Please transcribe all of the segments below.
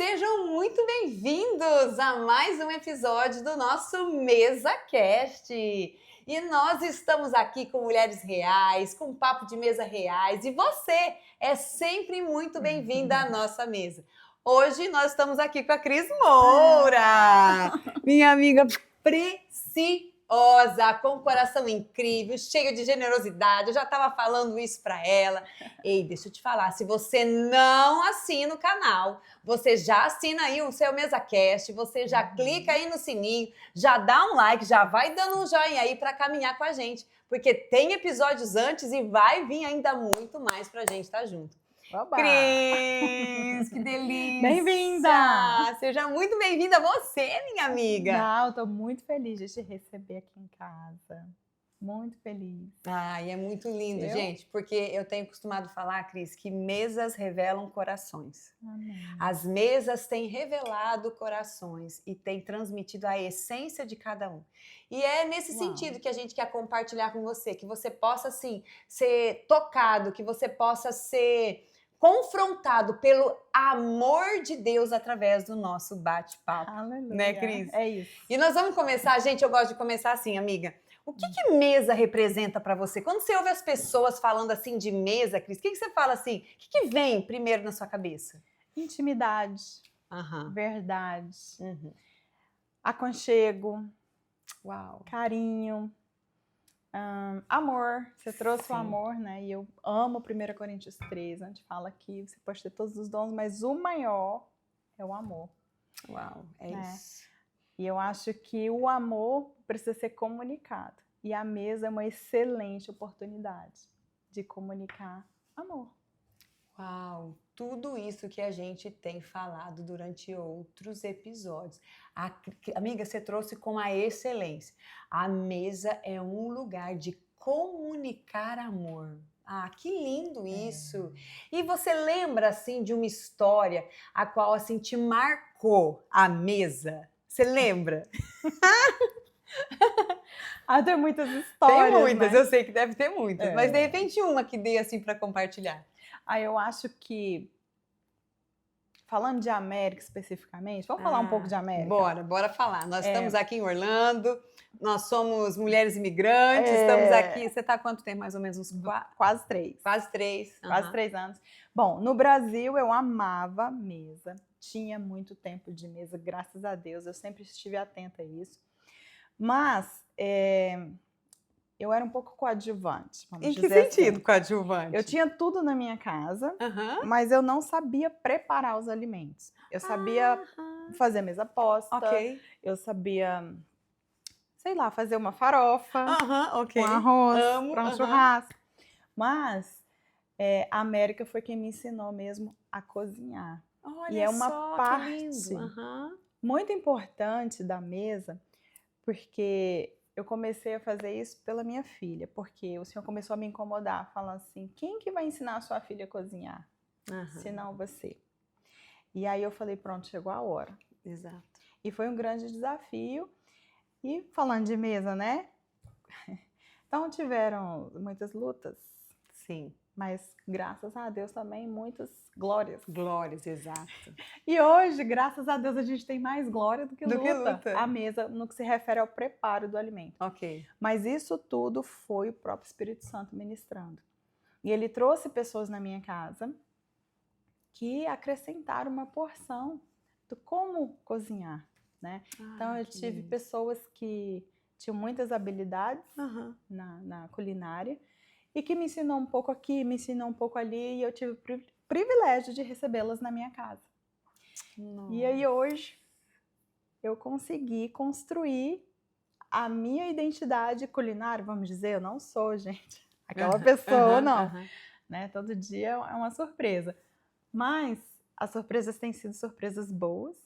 Sejam muito bem-vindos a mais um episódio do nosso MesaCast. E nós estamos aqui com mulheres reais, com papo de mesa reais. E você é sempre muito bem-vinda à nossa mesa. Hoje nós estamos aqui com a Cris Moura, minha amiga preciosa, com um coração incrível, cheio de generosidade. Eu já estava falando isso para ela. Ei, deixa eu te falar, se você não assina o canal, você já assina aí o seu MesaCast, você já clica aí no sininho, já dá um like, já vai dando um joinha aí para caminhar com a gente, porque tem episódios antes e vai vir ainda muito mais pra gente estar junto. Oba! Cris, que delícia! Bem-vinda! Seja muito bem-vinda você, minha amiga! Não, eu tô muito feliz de te receber aqui em casa. Muito feliz. Ai, é muito lindo, Eu? gente, porque eu tenho costumado falar, Cris, que mesas revelam corações. Amém. As mesas têm revelado corações e têm transmitido a essência de cada um. E é nesse sentido que a gente quer compartilhar com você, que você possa, assim, ser tocado, que você possa ser confrontado pelo amor de Deus através do nosso bate-papo. Aleluia. Né, Cris? É isso. E nós vamos começar, gente, eu gosto de começar assim, amiga. O que mesa representa para você? Quando você ouve as pessoas falando assim de mesa, Cris, o que você fala assim? O que vem primeiro na sua cabeça? Intimidade, Aham. verdade, Uhum. aconchego, Uau. carinho, amor. Você trouxe Sim. o amor, né? E eu amo 1 Coríntios 3, onde fala que você pode ter todos os dons, mas o maior é o amor. Uau, é isso. E eu acho que o amor precisa ser comunicado. E a mesa é uma excelente oportunidade de comunicar amor. Uau, tudo isso que a gente tem falado durante outros episódios. Amiga, você trouxe com a excelência. A mesa é um lugar de comunicar amor. Ah, que lindo isso! E você lembra, assim, de uma história a qual, assim, te marcou a mesa? Você lembra? Tem muitas histórias, Tem muitas, né? eu sei que deve ter muitas, mas de repente uma que dê, assim, para compartilhar. Eu acho que, falando de América especificamente, vamos falar um pouco de América? Bora falar. Nós estamos aqui em Orlando, nós somos mulheres imigrantes, estamos aqui. Você está há quanto tempo, mais ou menos? Uns Quase 3. Quase 3. Quase 3 anos. Bom, no Brasil eu amava mesa, tinha muito tempo de mesa, graças a Deus, eu sempre estive atenta a isso. Mas eu era um pouco coadjuvante, vamos dizer. Em que sentido assim. coadjuvante? Eu tinha tudo na minha casa, mas eu não sabia preparar os alimentos. Eu sabia fazer mesa posta, eu sabia, sei lá, fazer uma farofa com arroz para um churrasco. Mas a América foi quem me ensinou mesmo a cozinhar. Olha, e é uma só, parte muito importante da mesa, porque eu comecei a fazer isso pela minha filha, porque o Senhor começou a me incomodar, falando assim, quem que vai ensinar a sua filha a cozinhar? Se não você. E aí eu falei, pronto, chegou a hora. Exato. E foi um grande desafio. E falando de mesa, né? Então tiveram muitas lutas. Sim. Mas graças a Deus também muitas glórias. Glórias, exato. E hoje, graças a Deus, a gente tem mais glória do que luta. luta. A mesa, no que se refere ao preparo do alimento. Mas isso tudo foi o próprio Espírito Santo ministrando. E ele trouxe pessoas na minha casa que acrescentaram uma porção do como cozinhar, né? Então eu tive pessoas que tinham muitas habilidades na culinária e que me ensinou um pouco aqui, me ensinou um pouco ali, e eu tive o privilégio de recebê-las na minha casa. Nossa. E aí hoje eu consegui construir a minha identidade culinária, vamos dizer, eu não sou, gente, aquela pessoa, não. Né? Todo dia é uma surpresa. Mas as surpresas têm sido surpresas boas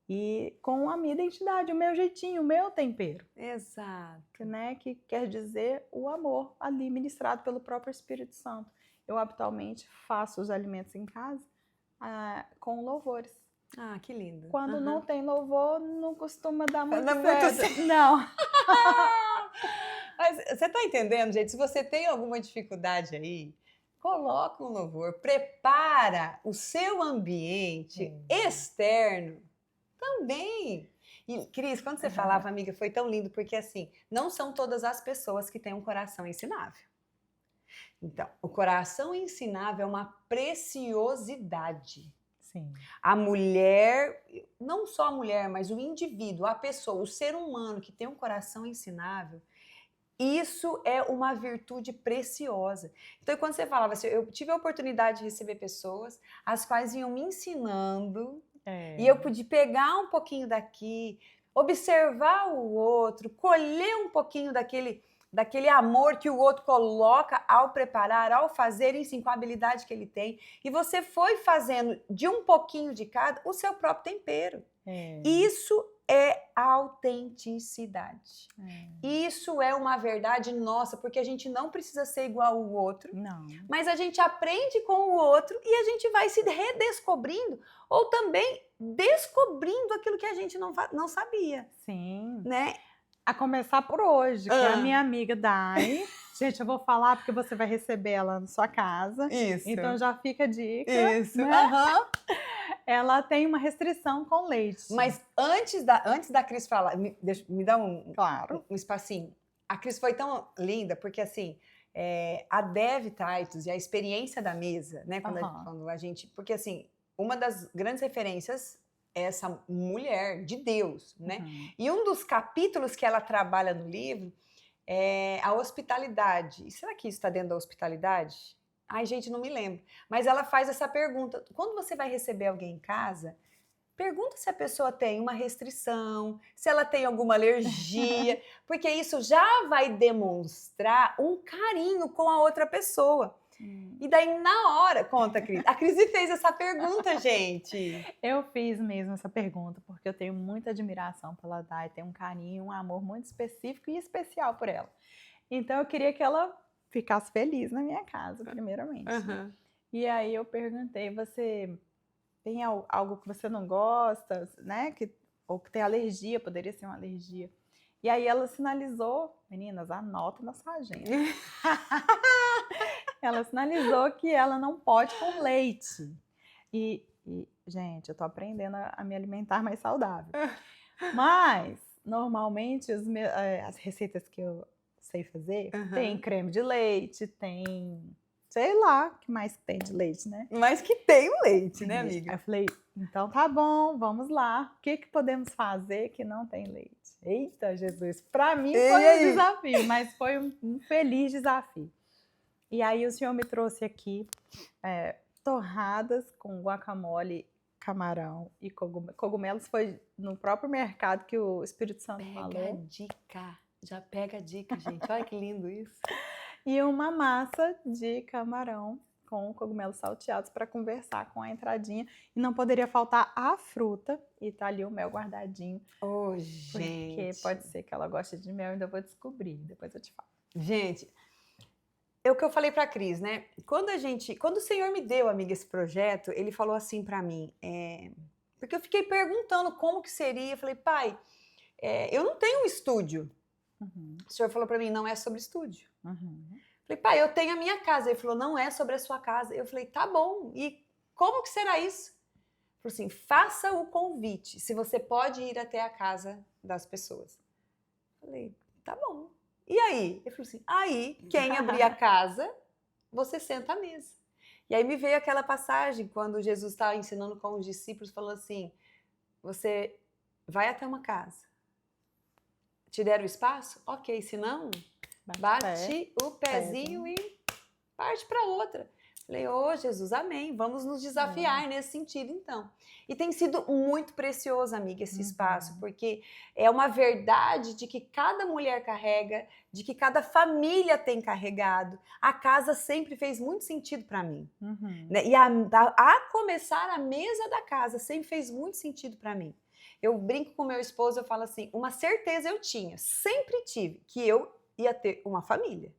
e com a minha identidade, o meu jeitinho, o meu tempero. Exato. Né? Que quer dizer o amor ali ministrado pelo próprio Espírito Santo. Eu habitualmente faço os alimentos em casa com louvores. Ah, que lindo. Quando não tem louvor, não costuma dar muito certo. Não. Mas você está entendendo, gente? Se você tem alguma dificuldade aí, coloca um louvor, prepara o seu ambiente externo também. E, Cris, quando você falava, amiga, foi tão lindo, porque assim, não são todas as pessoas que têm um coração ensinável. Então, o coração ensinável é uma preciosidade. Sim. A mulher, não só a mulher, mas o indivíduo, a pessoa, o ser humano que tem um coração ensinável, isso é uma virtude preciosa. Então, quando você falava assim, eu tive a oportunidade de receber pessoas as quais iam me ensinando, e eu pude pegar um pouquinho daqui, observar o outro, colher um pouquinho daquele amor que o outro coloca ao preparar, ao fazer, enfim, com a habilidade que ele tem. E você foi fazendo de um pouquinho de cada o seu próprio tempero. Isso é autenticidade. Isso é uma verdade nossa, porque a gente não precisa ser igual ao outro, mas a gente aprende com o outro e a gente vai se redescobrindo ou também descobrindo aquilo que a gente não sabia. Sim. Né? A começar por hoje, que é a minha amiga Dai. Gente, eu vou falar porque você vai receber ela na sua casa. Isso. Então já fica a dica. Isso. Né? Ela tem uma restrição com leite. Mas antes da Cris falar, me dá um espacinho. A Cris foi tão linda, porque assim, a Dev Titus e a experiência da mesa, né? Quando a gente. Porque assim, uma das grandes referências é essa mulher de Deus, né? E um dos capítulos que ela trabalha no livro é a hospitalidade. E será que isso está dentro da hospitalidade? Ai, gente, não me lembro. Mas ela faz essa pergunta. Quando você vai receber alguém em casa, pergunta se a pessoa tem uma restrição, se ela tem alguma alergia, porque isso já vai demonstrar um carinho com a outra pessoa. E daí, na hora, conta, Cris. A Cris me fez essa pergunta, gente. Eu fiz mesmo essa pergunta, porque eu tenho muita admiração pela Dai, tenho um carinho, um amor muito específico e especial por ela. Então, eu queria que ela ficasse feliz na minha casa, primeiramente. Né? E aí, eu perguntei, você tem algo que você não gosta, né? Ou que tem alergia, poderia ser uma alergia. E aí, ela sinalizou, meninas, anota na sua agenda. Ela sinalizou que ela não pode com leite. E gente, eu tô aprendendo a me alimentar mais saudável. Mas, normalmente, as receitas que eu sei fazer, tem creme de leite, tem... Sei lá o que mais tem de leite, né? Mas que tem o leite, né, amiga? Aí eu falei, então tá bom, vamos lá. O que podemos fazer que não tem leite? Eita, Jesus! Para mim foi um desafio, mas foi um feliz desafio. E aí o Senhor me trouxe aqui torradas com guacamole, camarão e cogumelos. Foi no próprio mercado que o Espírito Santo falou. Pega a dica, já pega a dica, gente. Olha que lindo isso. E uma massa de camarão com cogumelos salteados para conversar com a entradinha. E não poderia faltar a fruta. E tá ali o mel guardadinho. Gente. Porque pode ser que ela goste de mel, ainda vou descobrir. Depois eu te falo. Gente, é o que eu falei para a Cris, né? Quando o Senhor me deu, amiga, esse projeto, ele falou assim para mim, porque eu fiquei perguntando como que seria. Eu falei, pai, eu não tenho um estúdio. O Senhor falou para mim, não é sobre estúdio. Falei, pai, eu tenho a minha casa. Ele falou, não é sobre a sua casa. Eu falei, tá bom. E como que será isso? Ele falou assim, faça o convite, se você pode ir até a casa das pessoas. Eu falei, tá bom. E aí? Ele falou assim, aí, quem abrir a casa, você senta à mesa. E aí me veio aquela passagem, quando Jesus estava ensinando com os discípulos, falou assim, você vai até uma casa. Te deram espaço? Ok, se não, bate o pezinho e parte para outra. Falei, Jesus, amém, vamos nos desafiar nesse sentido, então. E tem sido muito precioso, amiga, esse espaço, porque é uma verdade de que cada mulher carrega, de que cada família tem carregado. A casa sempre fez muito sentido para mim. Né? E a começar a mesa da casa sempre fez muito sentido para mim. Eu brinco com meu esposo, eu falo assim, uma certeza eu tinha, sempre tive, que eu ia ter uma família.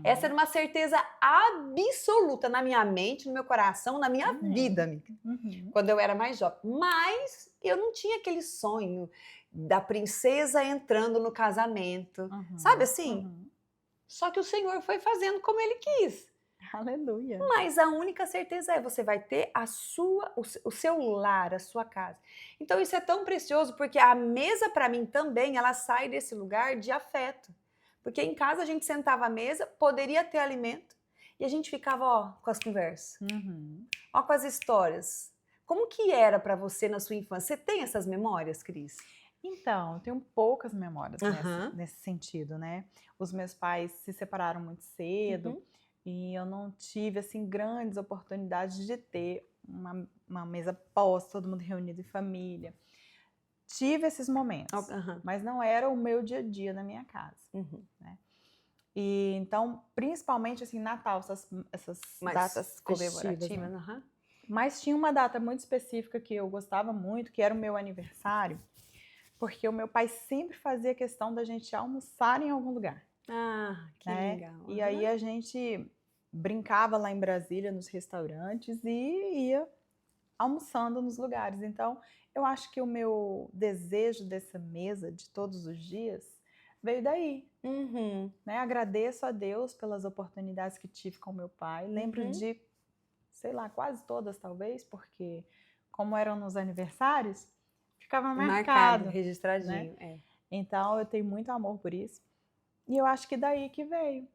Essa era uma certeza absoluta na minha mente, no meu coração, na minha vida, amiga. Quando eu era mais jovem. Mas eu não tinha aquele sonho da princesa entrando no casamento. Sabe assim? Só que o Senhor foi fazendo como Ele quis. Aleluia. Mas a única certeza é você vai ter o seu lar, a sua casa. Então isso é tão precioso porque a mesa para mim também ela sai desse lugar de afeto. Porque em casa a gente sentava à mesa, poderia ter alimento e a gente ficava ó, com as conversas, ó, com as histórias. Como que era para você na sua infância? Você tem essas memórias, Cris? Então, eu tenho poucas memórias nesse sentido, né? Os meus pais se separaram muito cedo e eu não tive, assim, grandes oportunidades de ter uma mesa posta, todo mundo reunido em família. Tive esses momentos, mas não era o meu dia a dia na minha casa, né? E então, principalmente, assim, Natal, essas datas comemorativas, né? Mas tinha uma data muito específica que eu gostava muito, que era o meu aniversário, porque o meu pai sempre fazia questão da gente almoçar em algum lugar. Ah, que legal. E aí a gente brincava lá em Brasília, nos restaurantes, e ia almoçando nos lugares. Então, eu acho que o meu desejo dessa mesa de todos os dias veio daí. Né? Agradeço a Deus pelas oportunidades que tive com meu pai. Lembro de, sei lá, quase todas talvez, porque como eram nos aniversários, ficava marcado, registradinho. Né? Então, eu tenho muito amor por isso. E eu acho que daí que veio.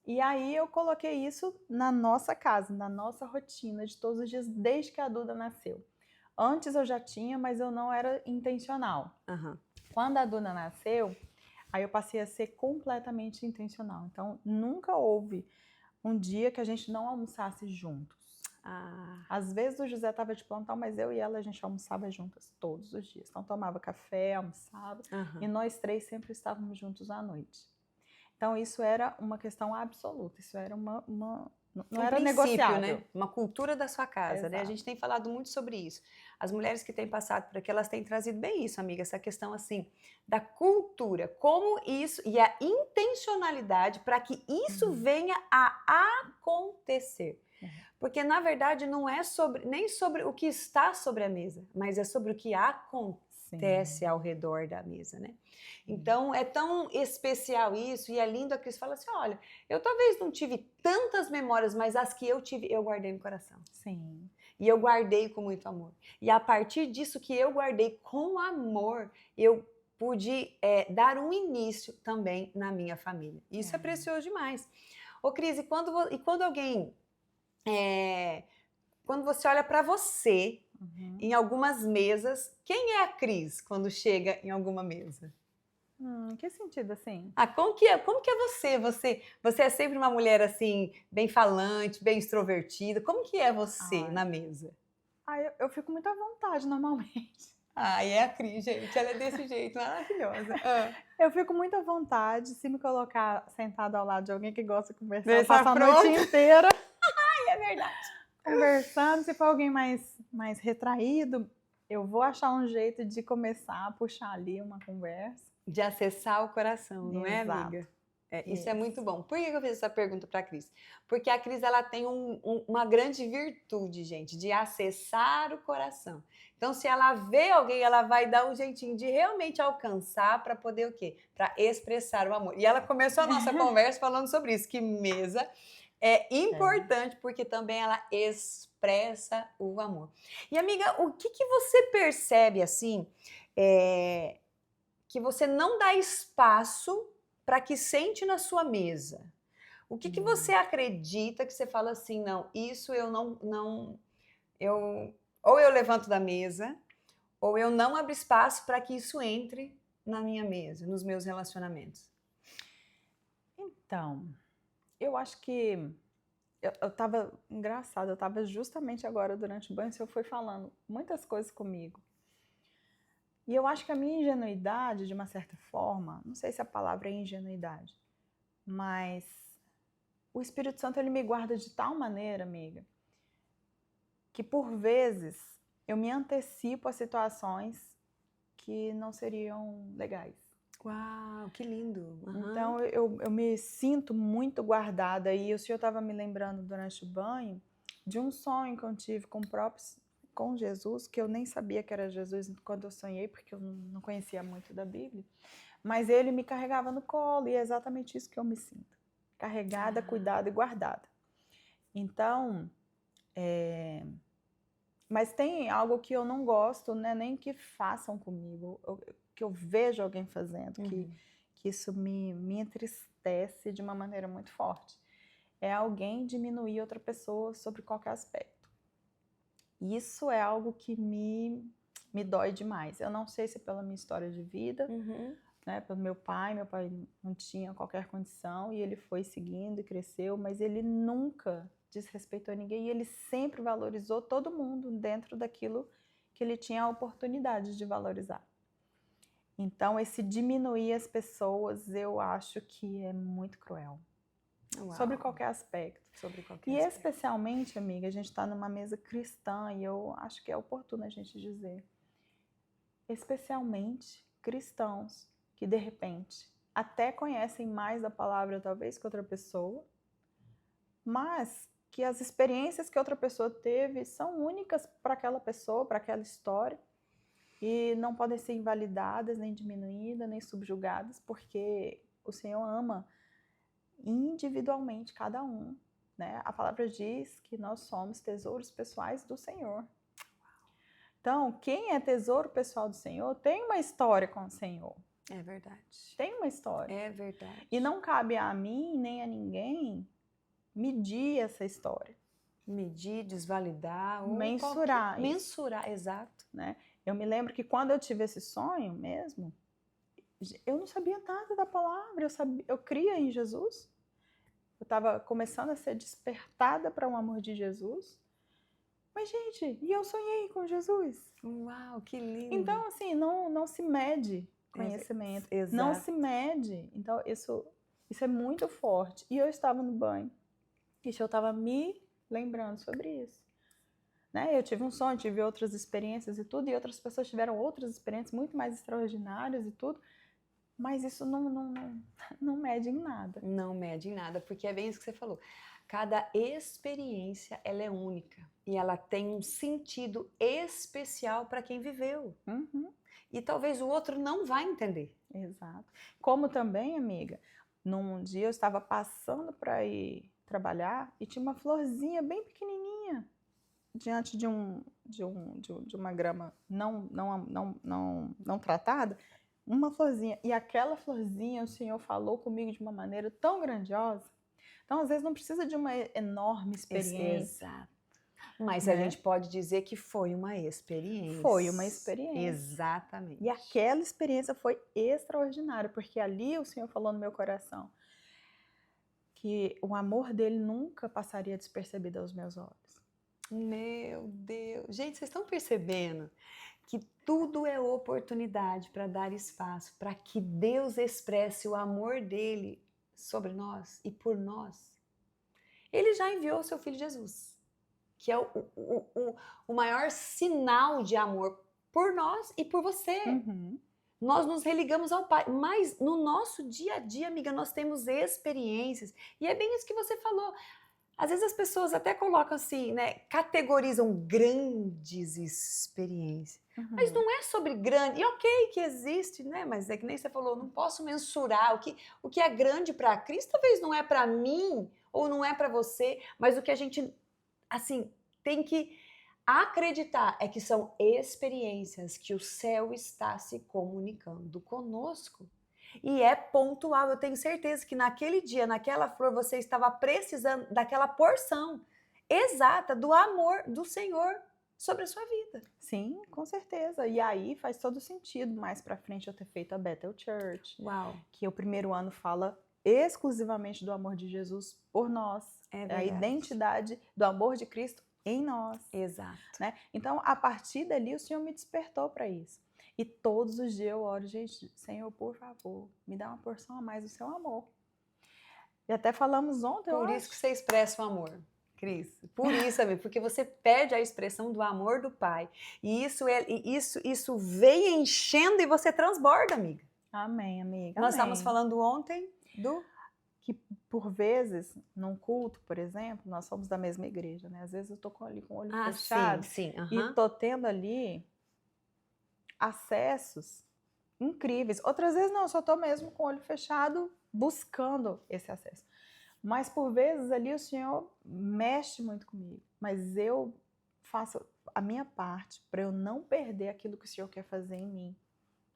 E aí eu coloquei isso na nossa casa, na nossa rotina de todos os dias, desde que a Duda nasceu. Antes eu já tinha, mas eu não era intencional. Quando a Duda nasceu, aí eu passei a ser completamente intencional. Então, nunca houve um dia que a gente não almoçasse juntos. Às vezes o José estava de plantão, mas eu e ela, a gente almoçava juntas todos os dias. Então, tomava café, almoçava, e nós três sempre estávamos juntos à noite. Então, isso era uma questão absoluta, isso era não era negociável. Né? Uma cultura da sua casa, né? A gente tem falado muito sobre isso. As mulheres que têm passado por aqui, elas têm trazido bem isso, amiga, essa questão, assim, da cultura, como isso, e a intencionalidade para que isso venha a acontecer. Porque, na verdade, não é nem sobre o que está sobre a mesa, mas é sobre o que acontece ao redor da mesa, né? Então, é tão especial isso, e é lindo a Cris fala assim, olha, eu talvez não tive tantas memórias, mas as que eu tive, eu guardei no coração. E eu guardei com muito amor. E a partir disso que eu guardei com amor, eu pude dar um início também na minha família. Isso é precioso demais. Ô, Cris, e quando alguém... quando você olha para você em algumas mesas, quem é a Cris quando chega em alguma mesa? Que sentido, assim? Como que é você? Você é sempre uma mulher, assim, bem falante, bem extrovertida. Como que é você na mesa? Eu fico muito à vontade, normalmente. É a Cris, gente. Ela é desse jeito, maravilhosa. Eu fico muito à vontade. Se me colocar sentado ao lado de alguém que gosta de conversar, eu passo a noite inteira. É verdade. Conversando. Se for alguém mais retraído, eu vou achar um jeito de começar a puxar ali uma conversa. De acessar o coração, não é, amiga? Isso é muito bom. Por que eu fiz essa pergunta para a Cris? Porque a Cris ela tem uma grande virtude, gente, de acessar o coração. Então, se ela vê alguém, ela vai dar um jeitinho de realmente alcançar para poder o quê? Para expressar o amor. E ela começou a nossa conversa falando sobre isso, que mesa é importante porque também ela expressa o amor. E, amiga, o que você percebe, assim, que você não dá espaço para que sente na sua mesa? O que você acredita que você fala assim, não, isso eu ou eu levanto da mesa, ou eu não abro espaço para que isso entre na minha mesa, nos meus relacionamentos? Então, eu acho que eu estava engraçada, eu estava justamente agora durante o banho, o senhor foi falando muitas coisas comigo. E eu acho que a minha ingenuidade, de uma certa forma, não sei se a palavra é ingenuidade, mas o Espírito Santo ele me guarda de tal maneira, amiga, que por vezes eu me antecipo a situações que não seriam legais. Uau, que lindo! Então eu me sinto muito guardada. E o senhor estava me lembrando durante o banho de um sonho que eu tive com Jesus, que eu nem sabia que era Jesus quando eu sonhei, porque eu não conhecia muito da Bíblia, mas ele me carregava no colo, e é exatamente isso que eu me sinto, carregada, cuidada e guardada. Então, mas tem algo que eu não gosto, né, nem que façam comigo, que eu vejo alguém fazendo, que isso me entristece de uma maneira muito forte. É alguém diminuir outra pessoa sobre qualquer aspecto. Isso é algo que me dói demais. Eu não sei se é pela minha história de vida, né, pelo meu pai não tinha qualquer condição e ele foi seguindo e cresceu, mas ele nunca desrespeitou ninguém e ele sempre valorizou todo mundo dentro daquilo que ele tinha a oportunidade de valorizar. Então, esse diminuir as pessoas, eu acho que é muito cruel. Uau. Sobre qualquer aspecto. Especialmente, amiga, a gente está numa mesa cristã e eu acho que é oportuno a gente dizer, especialmente cristãos que, de repente, até conhecem mais da palavra, talvez, que outra pessoa, mas que as experiências que outra pessoa teve são únicas para aquela pessoa, para aquela história, e não podem ser invalidadas, nem diminuídas, nem subjugadas, porque o Senhor ama individualmente cada um, né? A palavra diz que nós somos tesouros pessoais do Senhor. Então, quem é tesouro pessoal do Senhor tem uma história com o Senhor. É verdade. Tem uma história. É verdade. E não cabe a mim nem a ninguém medir essa história. Medir, desvalidar, ou mensurar. Mensurar, exato. Né? Eu me lembro que quando eu tive esse sonho mesmo, eu não sabia nada da palavra, eu cria em Jesus. Eu estava começando a ser despertada para o amor de Jesus. Mas, gente, e eu sonhei com Jesus. Uau, que lindo. Então, assim, não se mede conhecimento. Exato. Não se mede. Então, isso é muito forte. E eu estava no banho. E eu estava me lembrando sobre isso. Né? Eu tive um sonho, tive outras experiências e tudo. E outras pessoas tiveram outras experiências muito mais extraordinárias e tudo. Mas isso não mede em nada. Não mede em nada, porque é bem isso que você falou. Cada experiência, ela é única. E ela tem um sentido especial para quem viveu. E talvez o outro não vai entender. Exato. Como também, amiga, num dia eu estava passando para ir trabalhar e tinha uma florzinha bem pequenininha diante de uma grama não tratada. Uma florzinha. E aquela florzinha, o Senhor falou comigo de uma maneira tão grandiosa. Então, às vezes, não precisa de uma enorme experiência. Exato. Mas a gente pode dizer que foi uma experiência. Foi uma experiência. Exatamente. E aquela experiência foi extraordinária, porque ali o Senhor falou no meu coração que o amor dele nunca passaria despercebido aos meus olhos. Meu Deus. Gente, vocês estão percebendo que tudo é oportunidade para dar espaço, para que Deus expresse o amor dele sobre nós e por nós. Ele já enviou o seu Filho Jesus, que é o maior sinal de amor por nós e por você. Nós nos religamos ao Pai, mas no nosso dia a dia, amiga, nós temos experiências. E é bem isso que você falou. Às vezes as pessoas até colocam assim, né, categorizam grandes experiências. Mas não é sobre grande, e ok que existe, né? Mas é que nem você falou, não posso mensurar. O que é grande para Cristo talvez não é para mim, ou não é para você, mas o que a gente, assim, tem que acreditar é que são experiências que o céu está se comunicando conosco. E é pontual, eu tenho certeza que naquele dia, naquela flor, você estava precisando daquela porção exata do amor do Senhor sobre a sua vida. Sim, com certeza. E aí faz todo sentido mais pra frente eu ter feito a Bethel Church. Uau. Que o primeiro ano fala exclusivamente do amor de Jesus por nós. É a identidade do amor de Cristo em nós. Exato. Né? Então, a partir dali, o Senhor me despertou para isso. E todos os dias eu oro, gente, Senhor, por favor, me dá uma porção a mais do seu amor. E até falamos ontem, Por isso que você expressa o amor, Cris. Por isso, amigo, porque você pede a expressão do amor do Pai. E isso vem enchendo e você transborda, amiga. Amém, amiga. Nós estávamos falando ontem que, por vezes, num culto, por exemplo, nós somos da mesma igreja, né? Às vezes eu tô ali com o olho fechado sim. E tô tendo ali acessos incríveis. Outras vezes não, eu só tô mesmo com o olho fechado buscando esse acesso. Mas por vezes ali o Senhor mexe muito comigo. Mas eu faço a minha parte para eu não perder aquilo que o Senhor quer fazer em mim.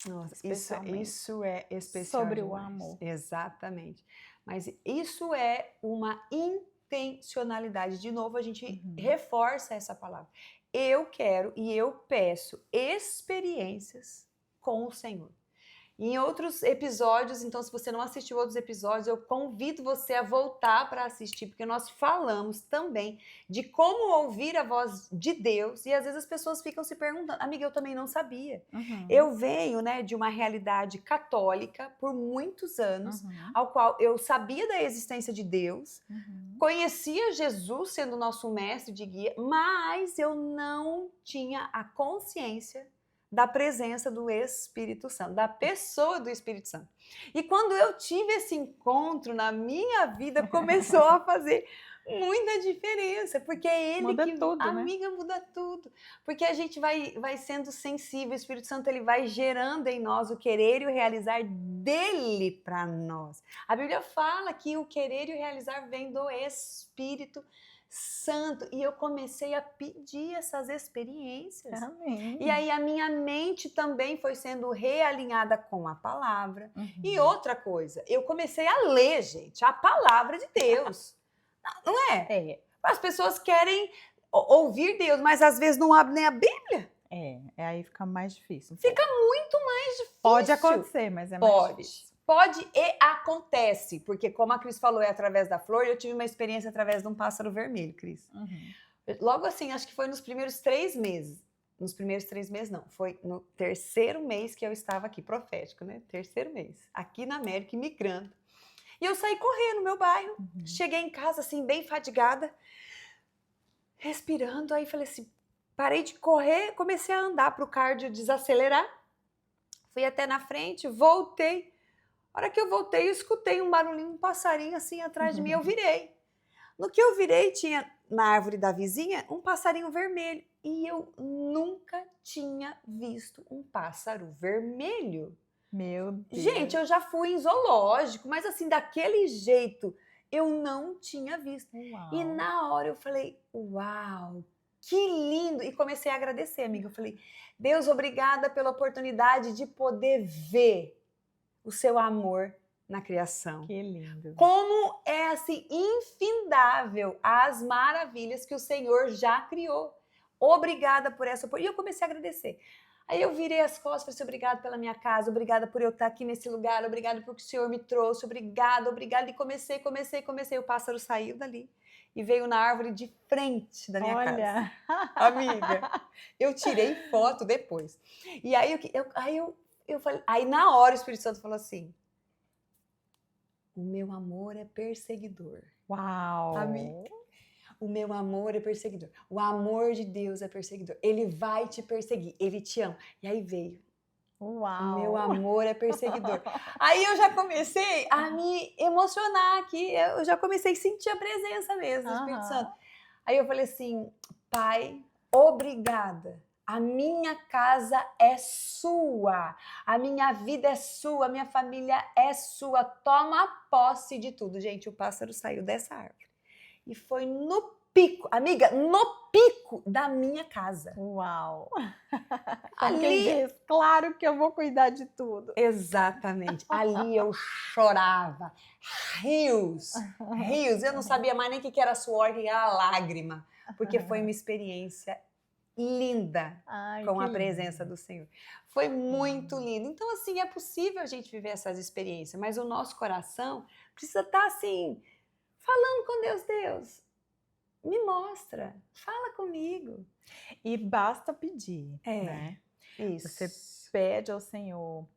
Nossa, isso é especial sobre demais. o amor. Exatamente. Mas isso é uma intencionalidade. De novo, a gente reforça essa palavra. Eu quero e eu peço experiências com o Senhor. Em outros episódios, então, se você não assistiu outros episódios, eu convido você a voltar para assistir, porque nós falamos também de como ouvir a voz de Deus, e às vezes as pessoas ficam se perguntando, amiga, eu também não sabia. Eu venho, né, de uma realidade católica por muitos anos, ao qual eu sabia da existência de Deus, conhecia Jesus sendo nosso mestre de guia, mas eu não tinha a consciência da presença do Espírito Santo, da pessoa do Espírito Santo. E quando eu tive esse encontro na minha vida, começou a fazer muita diferença, porque é ele muda que, tudo, amiga, né? muda tudo. Porque a gente vai sendo sensível, o Espírito Santo ele vai gerando em nós o querer e o realizar dele para nós. A Bíblia fala que o querer e o realizar vem do Espírito Santo, e eu comecei a pedir essas experiências. Amém. E aí a minha mente também foi sendo realinhada com a palavra. E outra coisa, eu comecei a ler, gente, a palavra de Deus. Não é? As pessoas querem ouvir Deus, mas às vezes não abrem nem a Bíblia. Aí fica mais difícil. Fica muito mais difícil. Pode acontecer, mas é mais difícil. Pode e acontece, porque como a Cris falou, é através da flor, eu tive uma experiência através de um pássaro vermelho, Cris. Logo assim, acho que foi nos primeiros 3 meses. Nos primeiros 3 meses, não. Foi no terceiro mês que eu estava aqui, profético, né? Terceiro mês. Aqui na América, imigrando. E eu saí correndo no meu bairro. Cheguei em casa, assim, bem fadigada. Respirando. Aí falei assim, parei de correr, comecei a andar para o cardio desacelerar. Fui até na frente, voltei. A hora que eu voltei, eu escutei um barulhinho, um passarinho assim atrás de mim, eu virei. No que eu virei, tinha na árvore da vizinha um passarinho vermelho. E eu nunca tinha visto um pássaro vermelho. Meu Deus. Gente, eu já fui em zoológico, mas assim, daquele jeito, eu não tinha visto. Uau. E na hora eu falei, uau, que lindo! E comecei a agradecer, amiga. Eu falei, Deus, obrigada pela oportunidade de poder ver o seu amor na criação. Que lindo. Como é assim infindável as maravilhas que o Senhor já criou. Obrigada por essa oportunidade. E eu comecei a agradecer. Aí eu virei as costas e falei assim, obrigada pela minha casa, obrigada por eu estar aqui nesse lugar, obrigada por que o Senhor me trouxe, obrigada. E comecei. O pássaro saiu dali e veio na árvore de frente da minha casa. Amiga, eu tirei foto depois. E aí eu falei, aí na hora o Espírito Santo falou assim, o meu amor é perseguidor. Uau! Amiga, o meu amor é perseguidor. O amor de Deus é perseguidor. Ele vai te perseguir, ele te ama. E aí veio. Uau! O meu amor é perseguidor. Aí eu já comecei a me emocionar aqui, eu já comecei a sentir a presença mesmo do Espírito Santo. Aí eu falei assim, Pai, obrigada. A minha casa é sua, a minha vida é sua, a minha família é sua. Toma posse de tudo. Gente, o pássaro saiu dessa árvore e foi no pico, amiga, no pico da minha casa. Uau! Ali, diz, claro que eu vou cuidar de tudo. Exatamente. Ali eu chorava, rios. Eu não sabia mais nem o que era suor, o que era lágrima, porque foi uma experiência linda. Ai, com a presença do Senhor. Foi muito lindo. Então, assim, é possível a gente viver essas experiências, mas o nosso coração precisa estar, assim, falando com Deus. Deus, me mostra, fala comigo. E basta pedir, né? Isso. Você pede ao Senhor.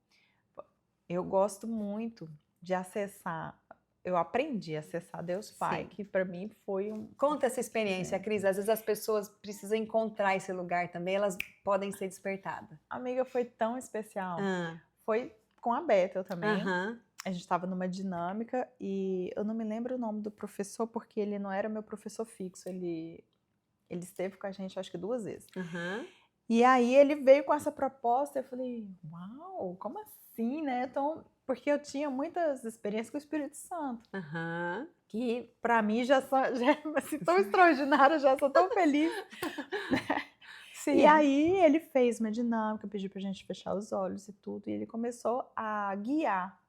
Eu gosto muito de acessar. Eu aprendi a acessar Deus Pai, que para mim foi um... Conta essa experiência, Cris. Às vezes as pessoas precisam encontrar esse lugar também, elas podem ser despertadas. Amiga, foi tão especial. Foi com a Bethel também. A gente estava numa dinâmica e eu não me lembro o nome do professor, porque ele não era meu professor fixo. Ele esteve com a gente, acho que 2 vezes. E aí ele veio com essa proposta, eu falei, uau, como assim, né? Então... porque eu tinha muitas experiências com o Espírito Santo. Aham. Que para mim já é assim, tão extraordinária, já sou tão feliz. Sim. E aí ele fez uma dinâmica, pediu pra gente fechar os olhos e tudo, e ele começou a guiar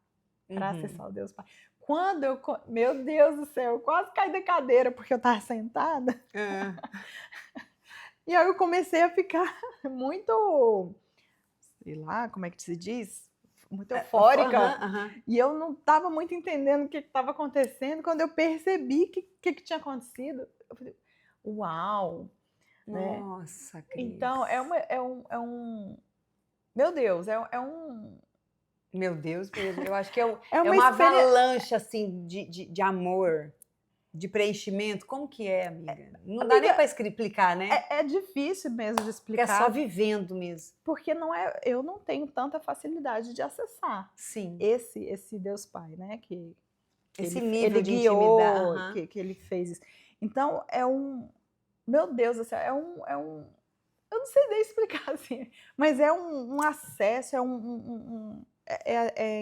para acessar o Deus Pai. Quando eu, meu Deus do céu, eu quase caí da cadeira porque eu tava sentada. E aí eu comecei a ficar muito, sei lá, como é que se diz? Muito eufórica. E eu não estava muito entendendo o que estava acontecendo. Quando eu percebi o que tinha acontecido, eu falei, uau! Nossa, né? Cris. Então, é um... Meu Deus, é um... Meu Deus mesmo, eu acho que é uma uma avalanche, assim, de amor, de preenchimento. Como que é, amiga? Não dá nem para explicar, né? É difícil mesmo de explicar. Porque é só vivendo mesmo. Porque eu não tenho tanta facilidade de acessar. Sim. Esse Deus Pai, né? Esse nível de intimidade. Que ele fez isso. Então, meu Deus do céu, eu não sei nem explicar assim, mas é um acesso,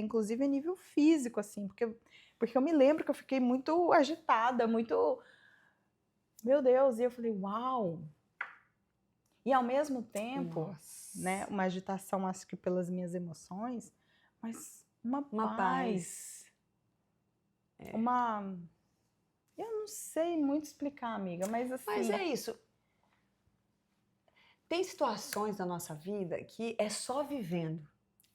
inclusive a nível físico, assim, porque eu me lembro que eu fiquei muito agitada, muito, meu Deus, e eu falei, uau! E ao mesmo tempo, né, uma agitação, acho que pelas minhas emoções, mas uma paz. Eu não sei muito explicar, amiga, mas assim... Mas é isso. Tem situações na nossa vida que é só vivendo.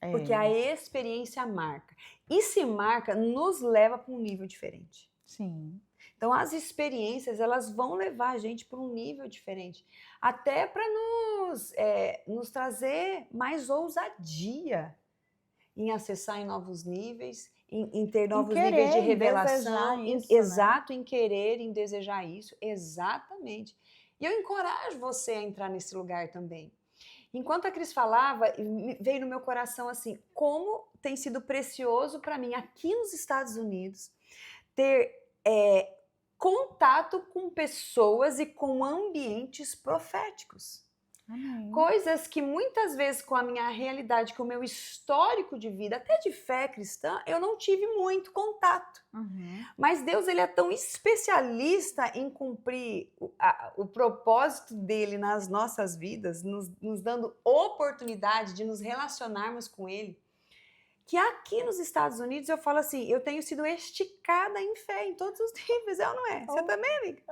Porque a experiência marca. E se marca, nos leva para um nível diferente. Sim. Então, as experiências, elas vão levar a gente para um nível diferente. Até para nos trazer mais ousadia em acessar em novos níveis, em ter novos níveis de revelação. Exato, em querer, em desejar isso. Exatamente. E eu encorajo você a entrar nesse lugar também. Enquanto a Cris falava, veio no meu coração assim, como tem sido precioso para mim aqui nos Estados Unidos ter contato com pessoas e com ambientes proféticos. Amém. Coisas que muitas vezes com a minha realidade, com o meu histórico de vida, até de fé cristã, eu não tive muito contato. Mas Deus, ele é tão especialista em cumprir o propósito dele nas nossas vidas, nos dando oportunidade de nos relacionarmos com ele, que aqui nos Estados Unidos eu falo assim, eu tenho sido esticada em fé em todos os níveis, é ou não é? Você também, amiga?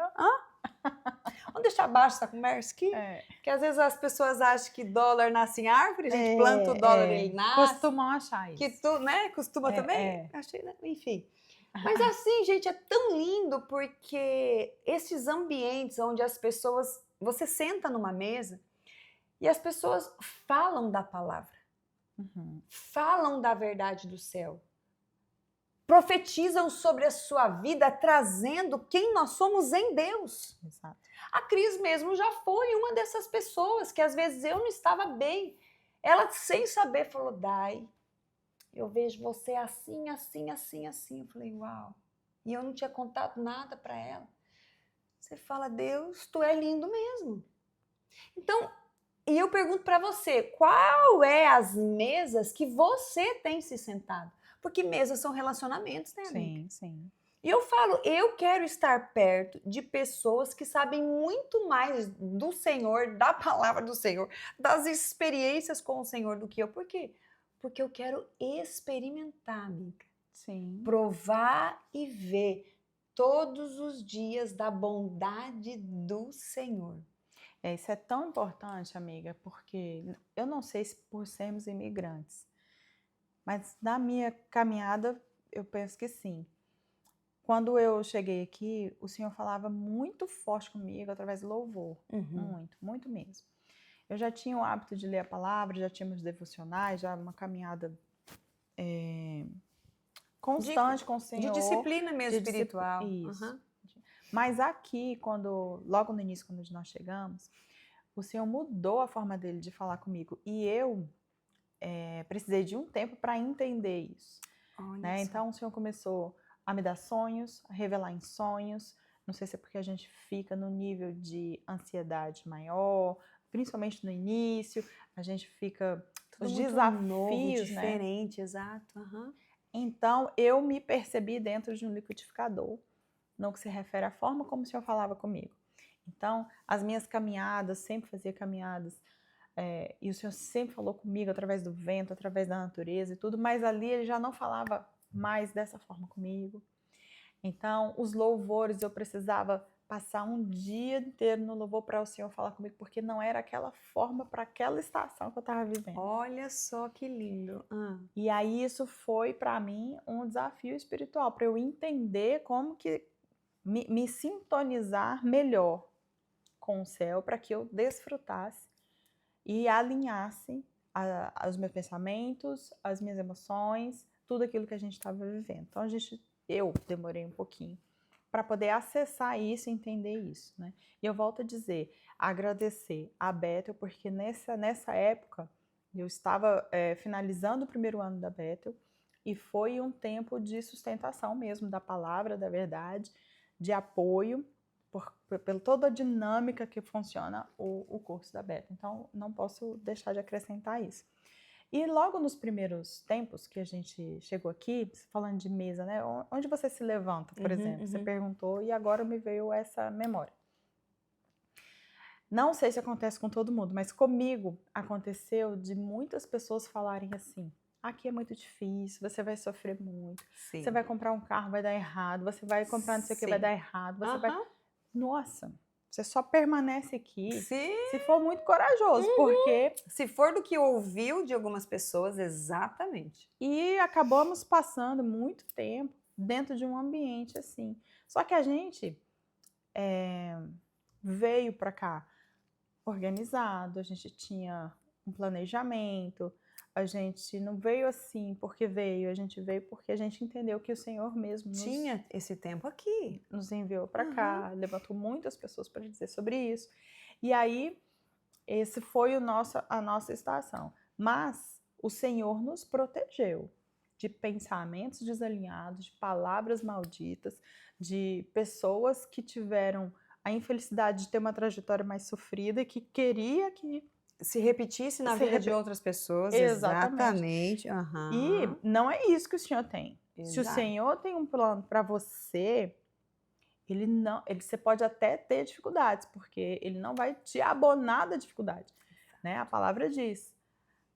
Vamos deixar abaixo essa conversa aqui? Porque às vezes as pessoas acham que dólar nasce em árvore, a gente planta o dólar e ele nasce. Costumam achar isso. Que tu, né? Costuma também? Achei, né? Enfim. Mas assim, gente, é tão lindo porque esses ambientes onde as pessoas... Você senta numa mesa e as pessoas falam da palavra. Falam da verdade do céu. Profetizam sobre a sua vida, trazendo quem nós somos em Deus. Exato. A Cris mesmo já foi uma dessas pessoas que às vezes eu não estava bem. Ela, sem saber, falou, Dai, eu vejo você assim, assim, assim, assim. Eu falei, uau. E eu não tinha contado nada para ela. Você fala, Deus, tu é lindo mesmo. Então, e eu pergunto para você, qual é as mesas que você tem se sentado? Porque mesas são relacionamentos, né, amiga? Sim, sim. E eu falo, eu quero estar perto de pessoas que sabem muito mais do Senhor, da palavra do Senhor, das experiências com o Senhor do que eu. Por quê? Porque eu quero experimentar, amiga. Sim. Provar e ver todos os dias da bondade do Senhor. Isso é tão importante, amiga, porque eu não sei se por sermos imigrantes, mas na minha caminhada eu penso que sim. Quando eu cheguei aqui, o Senhor falava muito forte comigo através do louvor. Muito, muito mesmo. Eu já tinha o hábito de ler a palavra, já tínhamos devocionais, já uma caminhada constante com o Senhor. De disciplina mesmo, espiritual. Isso. Mas aqui, logo no início, quando nós chegamos, o Senhor mudou a forma dele de falar comigo. E eu precisei de um tempo para entender isso. Né? Então, o Senhor começou a me dar sonhos, a revelar em sonhos. Não sei se é porque a gente fica no nível de ansiedade maior, principalmente no início, a gente fica... Tudo os muito desafios, novo, né? diferente, exato. Então, eu me percebi dentro de um liquidificador, no que se refere à forma como o Senhor falava comigo. Então, as minhas caminhadas, sempre fazia caminhadas, e o Senhor sempre falou comigo através do vento, através da natureza e tudo, mas ali ele já não falava mais dessa forma comigo. Então, os louvores, eu precisava passar um dia inteiro no louvor para o Senhor falar comigo, porque não era aquela forma para aquela estação que eu estava vivendo. Olha só que lindo. E aí isso foi para mim um desafio espiritual, para eu entender como que me sintonizar melhor com o céu, para que eu desfrutasse e alinhasse os meus pensamentos, as minhas emoções, tudo aquilo que a gente estava vivendo. Então eu demorei um pouquinho para poder acessar isso e entender isso, né? E eu volto a dizer, agradecer a Bethel, porque nessa época eu estava finalizando o primeiro ano da Bethel e foi um tempo de sustentação mesmo da palavra, da verdade, de apoio, pela toda a dinâmica que funciona o curso da Bethel. Então, não posso deixar de acrescentar isso. E logo nos primeiros tempos que a gente chegou aqui, falando de mesa, né? Onde você se levanta, por exemplo? Você perguntou e agora me veio essa memória. Não sei se acontece com todo mundo, mas comigo aconteceu de muitas pessoas falarem assim: aqui é muito difícil, você vai sofrer muito, Sim. você vai comprar um carro, vai dar errado, você vai comprar não sei o que, vai dar errado, você vai... Nossa, você só permanece aqui se for muito corajoso, porque... Se for do que ouviu de algumas pessoas, exatamente. E acabamos passando muito tempo dentro de um ambiente assim. Só que a gente veio para cá organizado, a gente tinha um planejamento, a gente não veio assim porque veio, a gente veio porque a gente entendeu que o Senhor mesmo tinha esse tempo aqui, nos enviou para cá, levantou muitas pessoas para dizer sobre isso. E aí, esse foi a nossa estação. Mas o Senhor nos protegeu de pensamentos desalinhados, de palavras malditas, de pessoas que tiveram a infelicidade de ter uma trajetória mais sofrida e que queria que se repetisse na vida de outras pessoas. Exatamente. E não é isso que o Senhor tem. Exato. Se o Senhor tem um plano para você, você pode até ter dificuldades, porque ele não vai te abonar da dificuldade, né? A palavra diz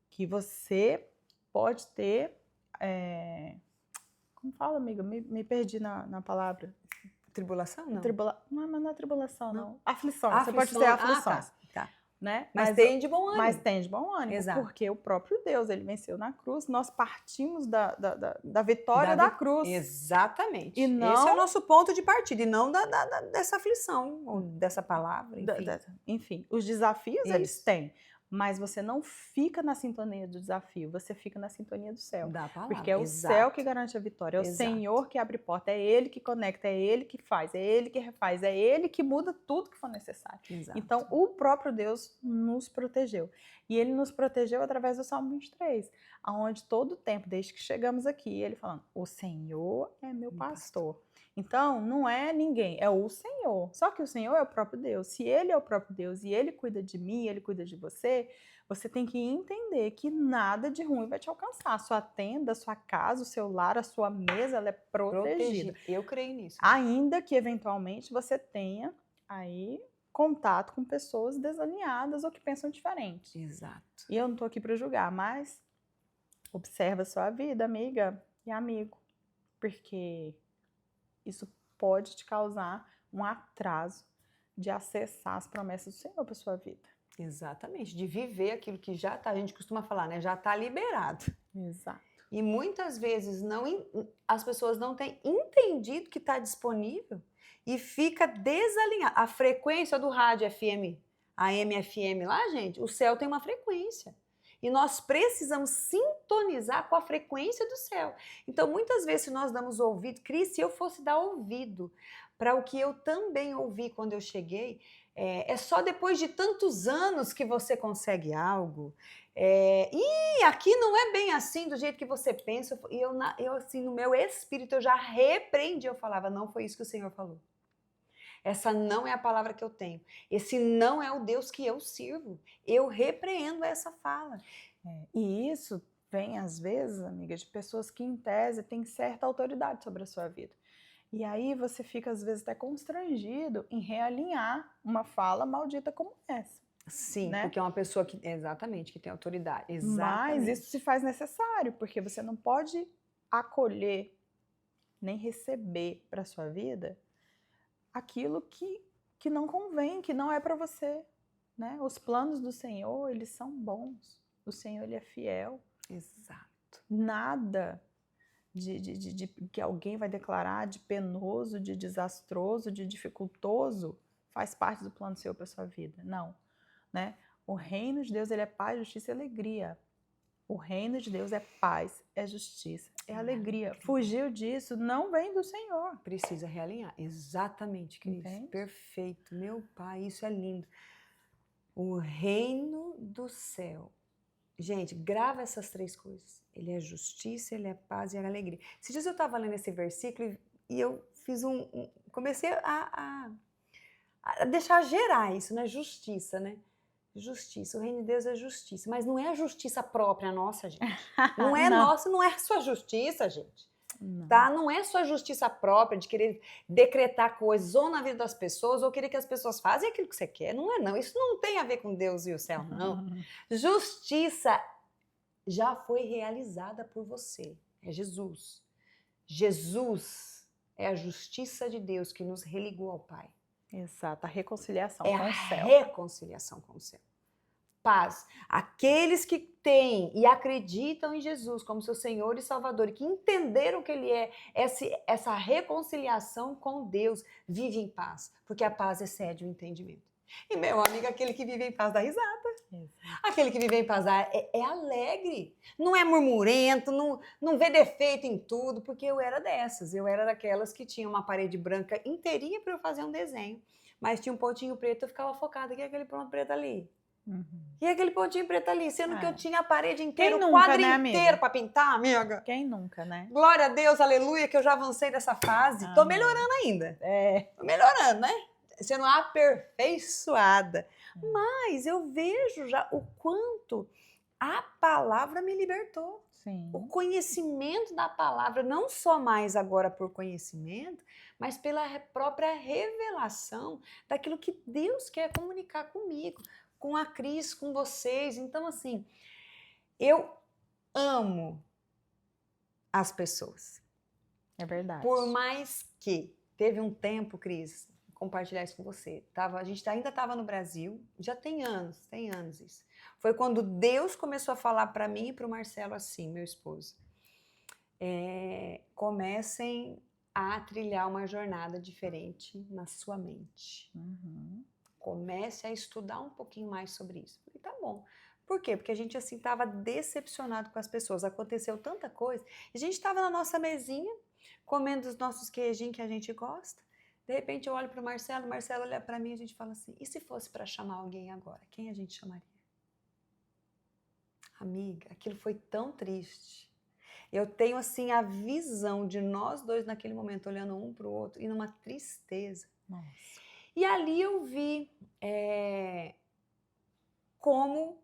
que você pode ter, como fala, amiga? Me perdi na palavra. Tribulação, não? Não é tribulação, não. Aflição. Aflições. Você pode ter aflições. Tá. Né? Mas tem de bom ânimo. Mas tem de bom ânimo, exato. Porque o próprio Deus, ele venceu na cruz, nós partimos da vitória da cruz. Exatamente. E não... Esse é o nosso ponto de partida, e não dessa aflição, ou dessa palavra, enfim. Enfim, os desafios eles têm, mas você não fica na sintonia do desafio, você fica na sintonia do céu. Da palavra. Porque é o céu que garante a vitória, é o Senhor que abre porta, é Ele que conecta, é Ele que faz, é Ele que refaz, é Ele que muda tudo que for necessário. Exato. Então, o próprio Deus nos protegeu. E Ele nos protegeu através do Salmo 23, onde todo o tempo, desde que chegamos aqui, Ele falando, o Senhor é meu pastor. Então, não é ninguém, é o Senhor. Só que o Senhor é o próprio Deus. Se Ele é o próprio Deus e Ele cuida de mim, Ele cuida de você, você tem que entender que nada de ruim vai te alcançar. A sua tenda, a sua casa, o seu lar, a sua mesa, ela é protegida. Eu creio nisso. Ainda que, eventualmente, você tenha aí contato com pessoas desalinhadas ou que pensam diferente. Exato. E eu não estou aqui para julgar, mas observa a sua vida, amiga e amigo, porque isso pode te causar um atraso de acessar as promessas do Senhor para sua vida. Exatamente, de viver aquilo que já está, a gente costuma falar, né? Já está liberado. Exato. E muitas vezes as pessoas não têm entendido que está disponível e fica desalinhado. A frequência do rádio FM, AM, FM lá, gente, o céu tem uma frequência. E nós precisamos sintonizar com a frequência do céu. Então, muitas vezes, se nós damos ouvido, Cris, se eu fosse dar ouvido para o que eu também ouvi quando eu cheguei, é só depois de tantos anos que você consegue algo. E aqui não é bem assim, do jeito que você pensa. E eu assim, no meu espírito, eu já repreendi. Eu falava, não foi isso que o Senhor falou. Essa não é a palavra que eu tenho. Esse não é o Deus que eu sirvo. Eu repreendo essa fala. E isso vem, às vezes, amiga, de pessoas que, em tese, têm certa autoridade sobre a sua vida. E aí você fica, às vezes, até constrangido em realinhar uma fala maldita como essa. Sim, né? Porque é uma pessoa que, exatamente, que tem autoridade. Mas Exatamente. isso se faz necessário, porque você não pode acolher nem receber para sua vida aquilo que não convém, que não é para você, né? Os planos do Senhor, eles são bons. O Senhor, ele é fiel. Exato. Nada de que alguém vai declarar de penoso, de desastroso, de dificultoso faz parte do plano do Senhor para sua vida. Não, né? O reino de Deus, ele é paz, justiça e alegria. O reino de Deus é paz, é justiça, é alegria. Fugiu disso, não vem do Senhor. Precisa realinhar. Exatamente, Cris. Entende? Perfeito. Meu pai, isso é lindo. O reino do céu. Gente, grava essas 3 coisas. Ele é justiça, ele é paz e ele é alegria. Esses dias eu estava lendo esse versículo e eu fiz comecei a deixar gerar isso, né? Justiça, né? Justiça. O reino de Deus é justiça. Mas não é a justiça própria nossa, gente. Não é nossa, não é a sua justiça, gente. Não. Tá? Não é sua justiça própria de querer decretar coisas ou na vida das pessoas ou querer que as pessoas façam aquilo que você quer. Não é, não. Isso não tem a ver com Deus e o céu, não. Justiça já foi realizada por você. É Jesus. Jesus é a justiça de Deus que nos religou ao Pai. Exato, a reconciliação É com a o céu. reconciliação com o céu. Paz. Aqueles que têm e acreditam em Jesus como seu Senhor e Salvador e que entenderam que Ele é essa reconciliação com Deus, vive em paz, porque a paz excede o entendimento. E meu amigo, aquele que vive em paz dá risada. Exato. Aquele que vive em paz é alegre, não é murmurento, não vê defeito em tudo, porque eu era dessas. Eu era daquelas que tinha uma parede branca inteirinha para eu fazer um desenho, mas tinha um pontinho preto, eu ficava focada, que é aquele ponto preto ali? E aquele pontinho preto ali, sendo que eu tinha a parede inteira, o quadro inteiro para pintar, amiga. Quem nunca, né? Glória a Deus, aleluia, que eu já avancei dessa fase. Tô melhorando ainda. Tô melhorando, né? Sendo aperfeiçoada. Mas eu vejo já o quanto a palavra me libertou. Sim. O conhecimento da palavra, não só mais agora por conhecimento, mas pela própria revelação daquilo que Deus quer comunicar comigo, com a Cris, com vocês. Então, assim, eu amo as pessoas. É verdade. Por mais que teve um tempo, Cris, compartilhar isso com você. A gente ainda estava no Brasil, já tem anos isso. Foi quando Deus começou a falar para mim e para o Marcelo assim, meu esposo. Comecem a trilhar uma jornada diferente na sua mente. Comece a estudar um pouquinho mais sobre isso. E tá bom. Por quê? Porque a gente assim estava decepcionado com as pessoas. Aconteceu tanta coisa. A gente estava na nossa mesinha, comendo os nossos queijinhos que a gente gosta. De repente eu olho para o Marcelo olha para mim e a gente fala assim, e se fosse para chamar alguém agora, quem a gente chamaria? Amiga, aquilo foi tão triste. Eu tenho assim a visão de nós dois naquele momento, olhando um para o outro e numa tristeza. Nossa. E ali eu vi como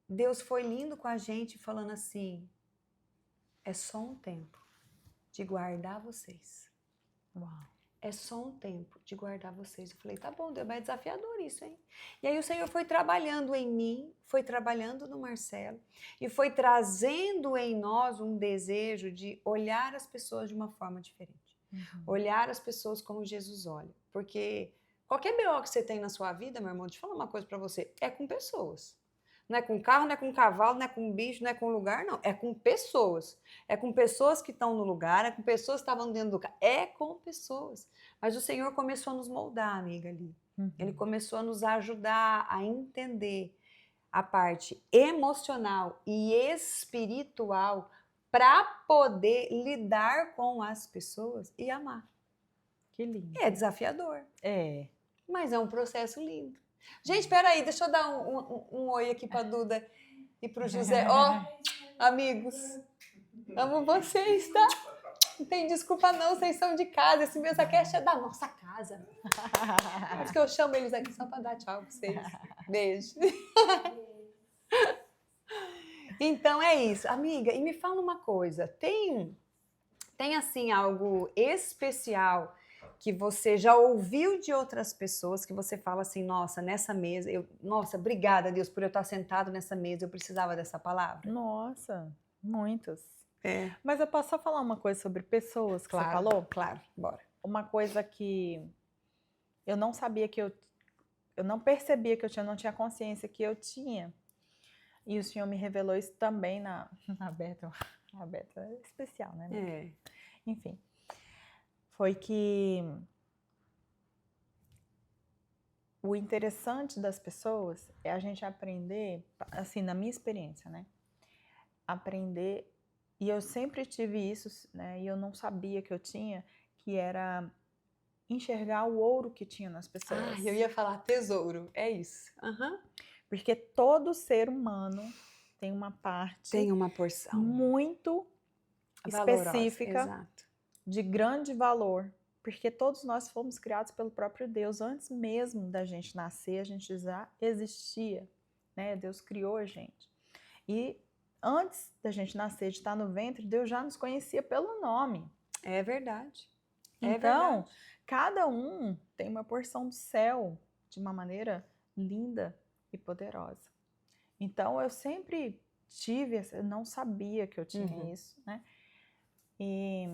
Deus foi lindo com a gente, falando assim, é só um tempo de guardar vocês. Uau. É só um tempo de guardar vocês. Eu falei, tá bom, Deus, mas é desafiador isso, hein? E aí o Senhor foi trabalhando em mim, foi trabalhando no Marcelo e foi trazendo em nós um desejo de olhar as pessoas de uma forma diferente. Olhar as pessoas como Jesus olha. Porque qualquer BO que você tem na sua vida, meu irmão, deixa eu falar uma coisa pra você, é com pessoas. Não é com carro, não é com cavalo, não é com bicho, não é com lugar, não. É com pessoas. É com pessoas que estão no lugar, é com pessoas que estavam dentro do carro. É com pessoas. Mas o Senhor começou a nos moldar, amiga, ali. Ele começou a nos ajudar a entender a parte emocional e espiritual para poder lidar com as pessoas e amar. Que lindo. É desafiador. É. Mas é um processo lindo. Gente, espera aí, deixa eu dar um oi aqui para a Duda e para o José. Amigos, amo vocês, tá? Não tem desculpa não, vocês são de casa. Esse MesaCast é da nossa casa. Acho que eu chamo eles aqui só para dar tchau para vocês. Beijo. Então é isso. Amiga, e me fala uma coisa, tem assim algo especial que você já ouviu de outras pessoas que você fala assim, nossa, nessa mesa, nossa, obrigada, Deus, por eu estar sentado nessa mesa, eu precisava dessa palavra? Nossa, muitos. É. Mas eu posso só falar uma coisa sobre pessoas que você falou? Claro, bora. Uma coisa que eu não sabia que eu não percebia que eu tinha, não tinha consciência que eu tinha. E o Senhor me revelou isso também na Bethel. A Bethel é especial, né? É. Enfim, foi que o interessante das pessoas é a gente aprender, assim, na minha experiência, né? Aprender, e eu sempre tive isso, né? E eu não sabia que eu tinha, que era enxergar o ouro que tinha nas pessoas. Ah, eu ia falar tesouro, é isso. Uhum. Porque todo ser humano tem uma parte, tem uma porção muito específica, exato, de grande valor, porque todos nós fomos criados pelo próprio Deus. Antes mesmo da gente nascer, a gente já existia, né? Deus criou a gente. E antes da gente nascer, de estar no ventre, Deus já nos conhecia pelo nome. É verdade. Então, cada um tem uma porção do céu de uma maneira linda e poderosa. Então, eu sempre tive, eu não sabia que eu tinha isso, né? E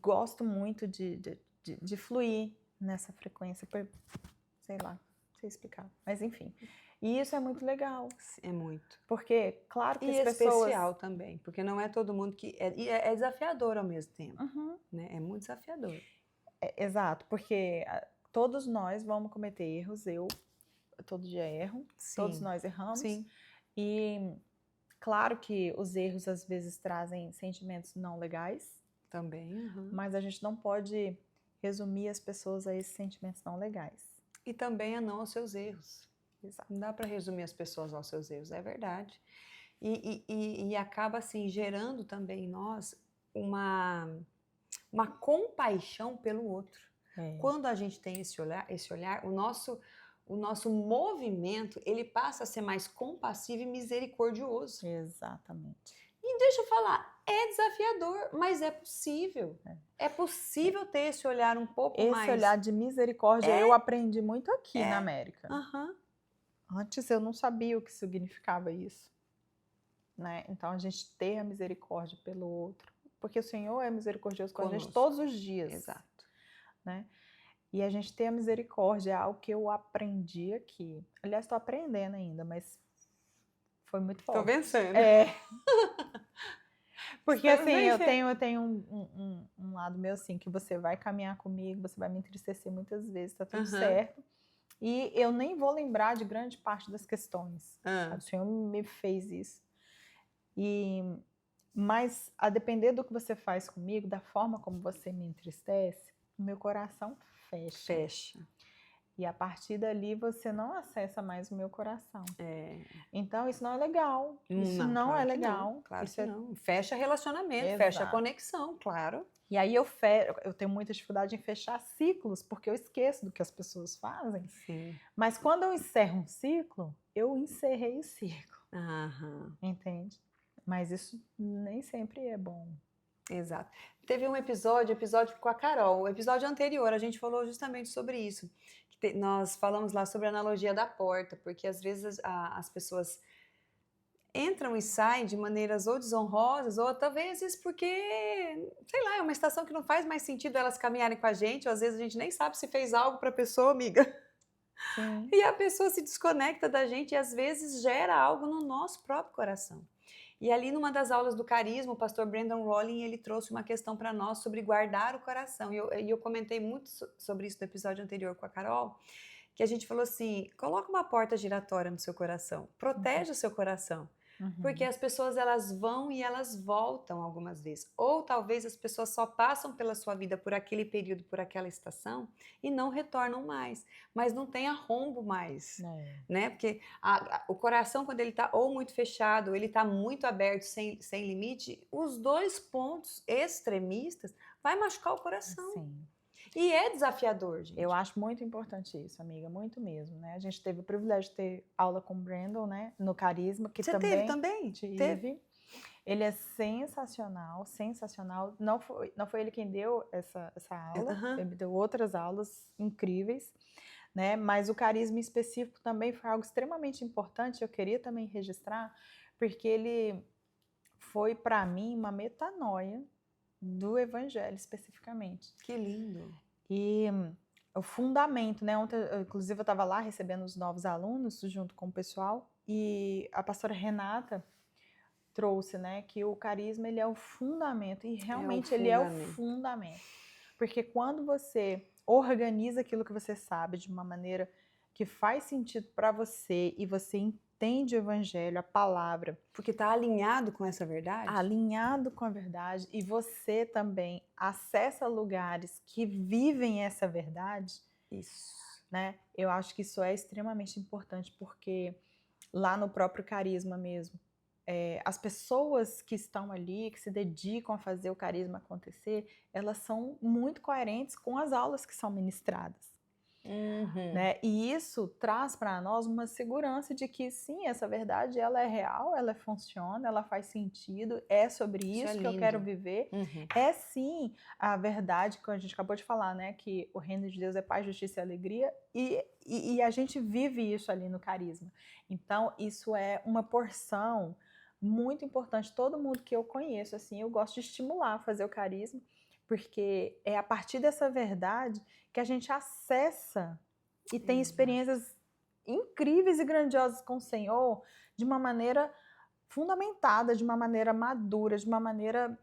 gosto muito de fluir nessa frequência, sei lá, não sei explicar, mas enfim. E isso é muito legal. É muito. Porque, claro que e as pessoas... especial também, porque não é todo mundo que... É desafiador ao mesmo tempo, né? É muito desafiador. Exato, porque todos nós vamos cometer erros, eu todo dia erro, todos nós erramos. Sim. E claro que os erros às vezes trazem sentimentos não legais. Também. Mas a gente não pode resumir as pessoas a esses sentimentos não legais. E também a não aos seus erros. Exato. Não dá para resumir as pessoas aos seus erros, é verdade. E acaba assim gerando também em nós uma compaixão pelo outro. Quando a gente tem esse olhar, o nosso movimento, ele passa a ser mais compassivo e misericordioso. Exatamente. E deixa eu falar, é desafiador, mas é possível. É possível ter esse olhar um pouco mais... Esse olhar de misericórdia eu aprendi muito aqui na América. Antes eu não sabia o que significava isso, né? Então a gente ter a misericórdia pelo outro, porque o Senhor é misericordioso com a gente todos os dias. Exato. Né? E a gente ter a misericórdia é algo que eu aprendi aqui. Aliás, estou aprendendo ainda, mas foi muito forte. Estou vencendo. Porque assim, eu tenho um lado meu assim, que você vai caminhar comigo, você vai me entristecer muitas vezes, tá tudo certo. E eu nem vou lembrar de grande parte das questões. O Senhor me fez isso. Mas a depender do que você faz comigo, da forma como você me entristece, o meu coração fecha. E a partir dali você não acessa mais o meu coração. Então isso não é legal. Isso não é legal. Não, claro que não. Fecha relacionamento, fecha a conexão, claro. E aí eu tenho muita dificuldade em fechar ciclos, porque eu esqueço do que as pessoas fazem. Sim. Mas quando eu encerro um ciclo, eu encerrei o ciclo. Entende? Mas isso nem sempre é bom. Exato. Teve um episódio com a Carol, o episódio anterior, a gente falou justamente sobre isso. Nós falamos lá sobre a analogia da porta, porque às vezes as pessoas entram e saem de maneiras ou desonrosas, ou talvez porque, sei lá, é uma estação que não faz mais sentido elas caminharem com a gente, ou às vezes a gente nem sabe se fez algo para a pessoa, amiga. Sim. E a pessoa se desconecta da gente e às vezes gera algo no nosso próprio coração. E ali numa das aulas do Carisma, o pastor Brandon Rolling, ele trouxe uma questão para nós sobre guardar o coração. E eu comentei muito sobre isso no episódio anterior com a Carol, que a gente falou assim, coloca uma porta giratória no seu coração, protege o seu coração. Porque as pessoas, elas vão e elas voltam algumas vezes. Ou talvez as pessoas só passam pela sua vida por aquele período, por aquela estação, e não retornam mais. Mas não tem arrombo mais, né? Porque o coração, quando ele está ou muito fechado, ou ele está muito aberto, sem limite, os dois pontos extremistas vai machucar o coração. Sim. E é desafiador, gente. Eu acho muito importante isso, amiga, muito mesmo, né? A gente teve o privilégio de ter aula com o Brandon, né? No Carisma, que Você também... teve também? Teve. Ele é sensacional, sensacional. Não foi ele quem deu essa aula, ele deu outras aulas incríveis, né? Mas o carisma específico também foi algo extremamente importante, eu queria também registrar, porque ele foi para mim uma metanoia do evangelho especificamente. Que lindo! E o fundamento, né? Ontem, inclusive, eu estava lá recebendo os novos alunos junto com o pessoal, e a pastora Renata trouxe, né, que o carisma ele é o fundamento, e realmente ele é o fundamento. Porque quando você organiza aquilo que você sabe de uma maneira que faz sentido para você e você entende o evangelho, a palavra. Porque está alinhado com essa verdade? Alinhado com a verdade, e você também acessa lugares que vivem essa verdade. Isso. Né? Eu acho que isso é extremamente importante, porque lá no próprio carisma mesmo, as pessoas que estão ali, que se dedicam a fazer o carisma acontecer, elas são muito coerentes com as aulas que são ministradas. Né? E isso traz para nós uma segurança de que sim, essa verdade ela é real, ela funciona, ela faz sentido, é sobre isso que eu quero viver. É sim a verdade que a gente acabou de falar, né? Que o reino de Deus é paz, justiça e alegria, e a gente vive isso ali no carisma. Então isso é uma porção muito importante. Todo mundo que eu conheço, assim, eu gosto de estimular a fazer o carisma, porque é a partir dessa verdade que a gente acessa e tem experiências incríveis e grandiosas com o Senhor de uma maneira fundamentada, de uma maneira madura, de uma maneira...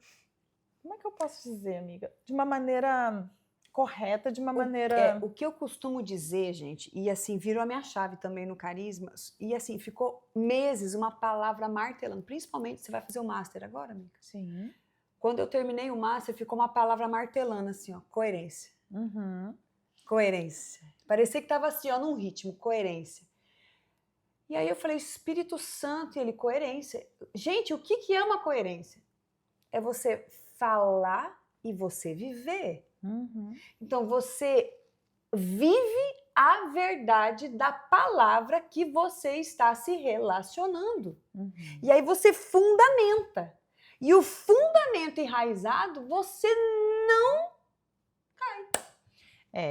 Como é que eu posso dizer, amiga? De uma maneira correta, de uma maneira... O que eu costumo dizer, gente, e assim, virou a minha chave também no carisma, e assim, ficou meses uma palavra martelando, principalmente você vai fazer o master agora, amiga? Sim. Quando eu terminei o master, ficou uma palavra martelando assim, ó, coerência. Coerência. Parecia que estava assim, ó, num ritmo, coerência. E aí eu falei, Espírito Santo, e ele, coerência. Gente, o que é uma coerência? É você falar e você viver. Então, você vive a verdade da palavra que você está se relacionando. E aí você fundamenta. E o fundamento enraizado, você não cai.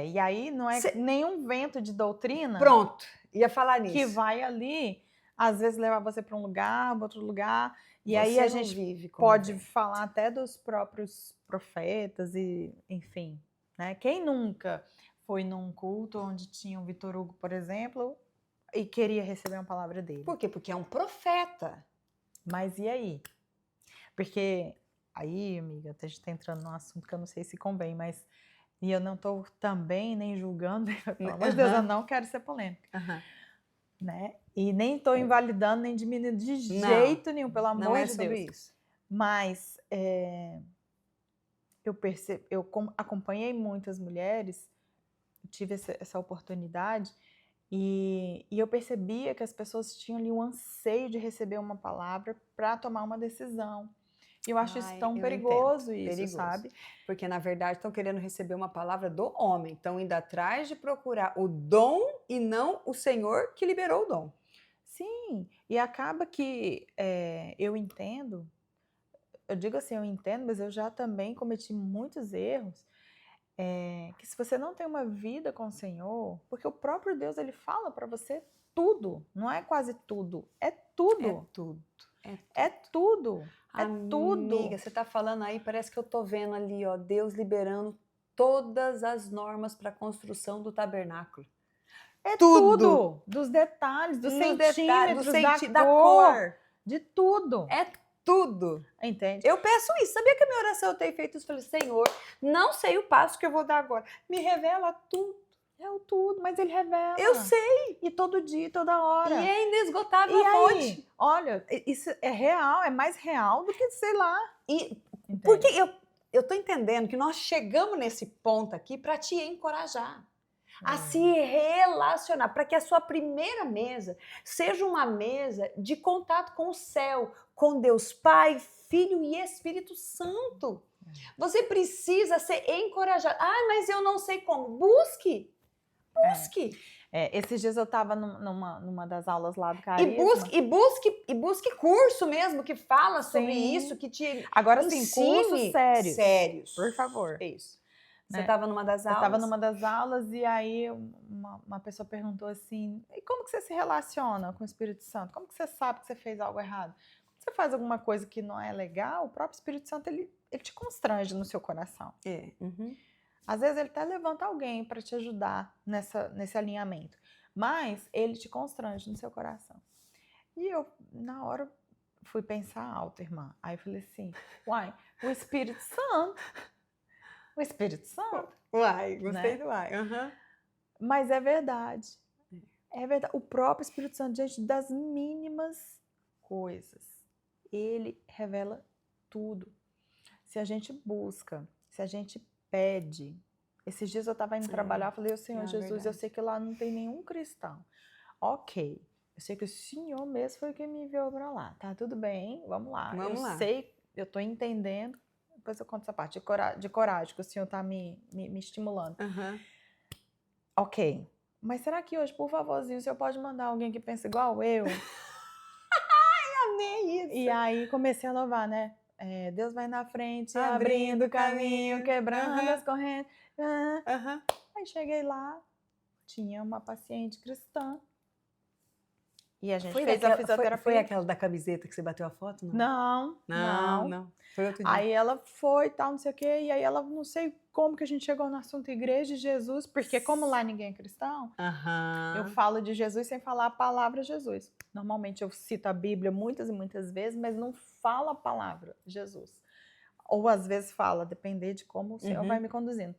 E aí não é nenhum vento de doutrina. Pronto, ia falar nisso. Que vai ali, às vezes, levar você para um lugar, para outro lugar. E você aí a gente pode falar até dos próprios profetas e, enfim, né? Quem nunca foi num culto onde tinha um Vitor Hugo, por exemplo, e queria receber uma palavra dele? Por quê? Porque é um profeta. Mas e aí? Porque aí, amiga, a gente está entrando num assunto que eu não sei se convém, mas... E eu não estou também nem julgando, pelo amor de Deus, eu não quero ser polêmica. Né? E nem estou invalidando, nem diminuindo de jeito nenhum, pelo amor de Deus. Não é sobre isso. Mas eu acompanhei muitas mulheres, tive essa oportunidade, e eu percebia que as pessoas tinham ali um anseio de receber uma palavra para tomar uma decisão. E eu acho isso tão perigoso, sabe? Porque, na verdade, estão querendo receber uma palavra do homem. Estão indo atrás de procurar o dom e não o Senhor que liberou o dom. Sim, e acaba que eu entendo, eu digo assim, eu entendo, mas eu já também cometi muitos erros, que se você não tem uma vida com o Senhor, porque o próprio Deus, ele fala para você tudo, não é quase tudo, é tudo. É tudo. É tudo. Amiga, você tá falando aí, parece que eu tô vendo ali, ó, Deus liberando todas as normas para a construção do tabernáculo. É tudo. Dos detalhes, dos centímetros, da cor, de tudo. É tudo. Entende? Eu peço isso. Sabia que a minha oração eu tenho feito isso? Eu falei, Senhor, não sei o passo que eu vou dar agora. Me revela tudo. É o tudo, mas ele revela. Eu sei. E todo dia, toda hora. E é inesgotável a fonte. Olha, isso é real, é mais real do que, sei lá. Porque eu tô entendendo que nós chegamos nesse ponto aqui para te encorajar a se relacionar, para que a sua primeira mesa seja uma mesa de contato com o céu, com Deus Pai, Filho e Espírito Santo. Você precisa ser encorajado. Ah, mas eu não sei como. Busque. Busque. Esses dias eu estava numa das aulas lá do Carisma. E busque curso mesmo que fala sobre isso, que te Agora sim, cursos sérios. Sérios. Por favor. Isso. Você estava numa das aulas? Eu estava numa das aulas e aí uma pessoa perguntou assim, e como que você se relaciona com o Espírito Santo? Como que você sabe que você fez algo errado? Quando você faz alguma coisa que não é legal, o próprio Espírito Santo, ele te constrange no seu coração. Às vezes ele até levanta alguém para te ajudar nesse alinhamento, mas ele te constrange no seu coração. E eu, na hora, fui pensar alto, irmã. Aí eu falei assim, uai, o Espírito Santo. O Espírito Santo. Uai, gostei do uai. Mas é verdade. É verdade. O próprio Espírito Santo, diante das mínimas coisas, ele revela tudo. Se a gente busca, se a gente pede. Esses dias eu estava indo trabalhar, falei, o Senhor Jesus, verdade. Eu sei que lá não tem nenhum cristão. Ok. Eu sei que o Senhor mesmo foi quem me enviou para lá. Tá tudo bem, vamos lá. Sei, eu estou entendendo. Depois eu conto essa parte de coragem que o Senhor está me estimulando. Ok. Mas será que hoje, por favorzinho, o Senhor pode mandar alguém que pensa igual eu? Ai, amei isso. E aí comecei a louvar, né? Deus vai na frente, abrindo o caminho, quebrando as correntes. Aí cheguei lá, tinha uma paciente cristã. E a gente fez a fisioterapia. Foi aquela da camiseta que você bateu a foto? Não. Foi outro dia. Aí ela foi e tal, não sei o quê. E aí ela, não sei como que a gente chegou no assunto Igreja de Jesus, porque como lá ninguém é cristão, eu falo de Jesus sem falar a palavra Jesus. Normalmente eu cito a Bíblia muitas e muitas vezes, mas não falo a palavra Jesus. Ou às vezes fala, depender de como o Senhor vai me conduzindo.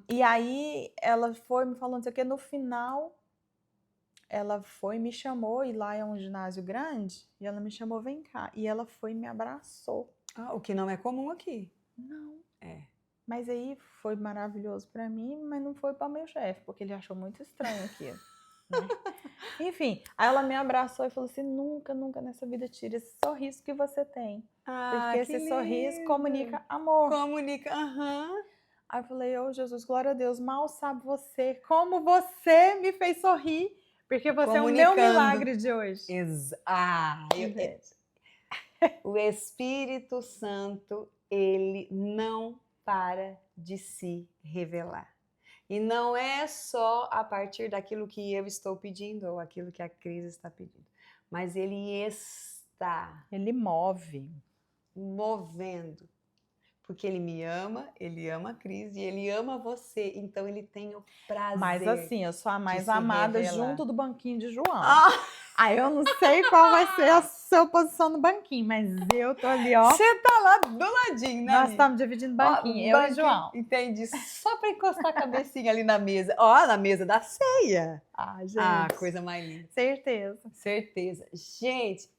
E aí ela foi me falando, não sei o quê, no final... Ela foi, me chamou, e lá é um ginásio grande, e ela me chamou, vem cá. E ela foi e me abraçou. O que não é comum aqui. Não. Mas aí foi maravilhoso para mim, mas não foi para o meu chefe, porque ele achou muito estranho aquilo. Né? Enfim, aí ela me abraçou e falou assim, nunca, nunca nessa vida tire esse sorriso que você tem. Porque esse sorriso comunica amor. Comunica, Aí eu falei, Jesus, glória a Deus, mal sabe você, como você me fez sorrir. Porque você é o meu milagre de hoje. O Espírito Santo, ele não para de se revelar. E não é só a partir daquilo que eu estou pedindo ou aquilo que a Cris está pedindo. Mas ele está... Ele move. Movendo. Porque ele me ama, ele ama a Cris e ele ama você. Então ele tem o prazer. Mas assim, eu sou a mais amada junto do banquinho de João. Aí eu não sei qual vai ser a sua posição no banquinho, mas eu tô ali, ó. Você tá lá do ladinho, né? Nós estamos dividindo banquinho, eu e João. Entendi. Só para encostar a cabecinha ali na mesa. Na mesa da ceia. Gente. Coisa mais linda. Certeza. Gente,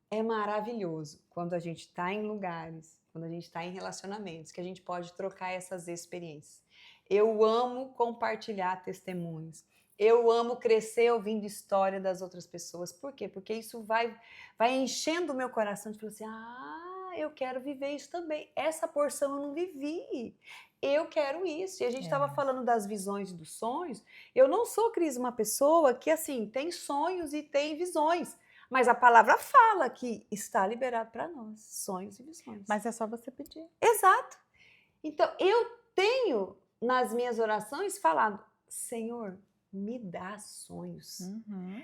é maravilhoso quando a gente está em lugares, quando a gente está em relacionamentos, que a gente pode trocar essas experiências. Eu amo compartilhar testemunhos. Eu amo crescer ouvindo história das outras pessoas. Por quê? Porque isso vai enchendo o meu coração de falar assim, eu quero viver isso também. Essa porção eu não vivi. Eu quero isso. E a gente estava falando das visões e dos sonhos. Eu não sou, Cris, uma pessoa que, assim, tem sonhos e tem visões. Mas a palavra fala que está liberado para nós, sonhos e visões. Mas é só você pedir. Exato. Então, eu tenho, nas minhas orações, falado, Senhor, me dá sonhos.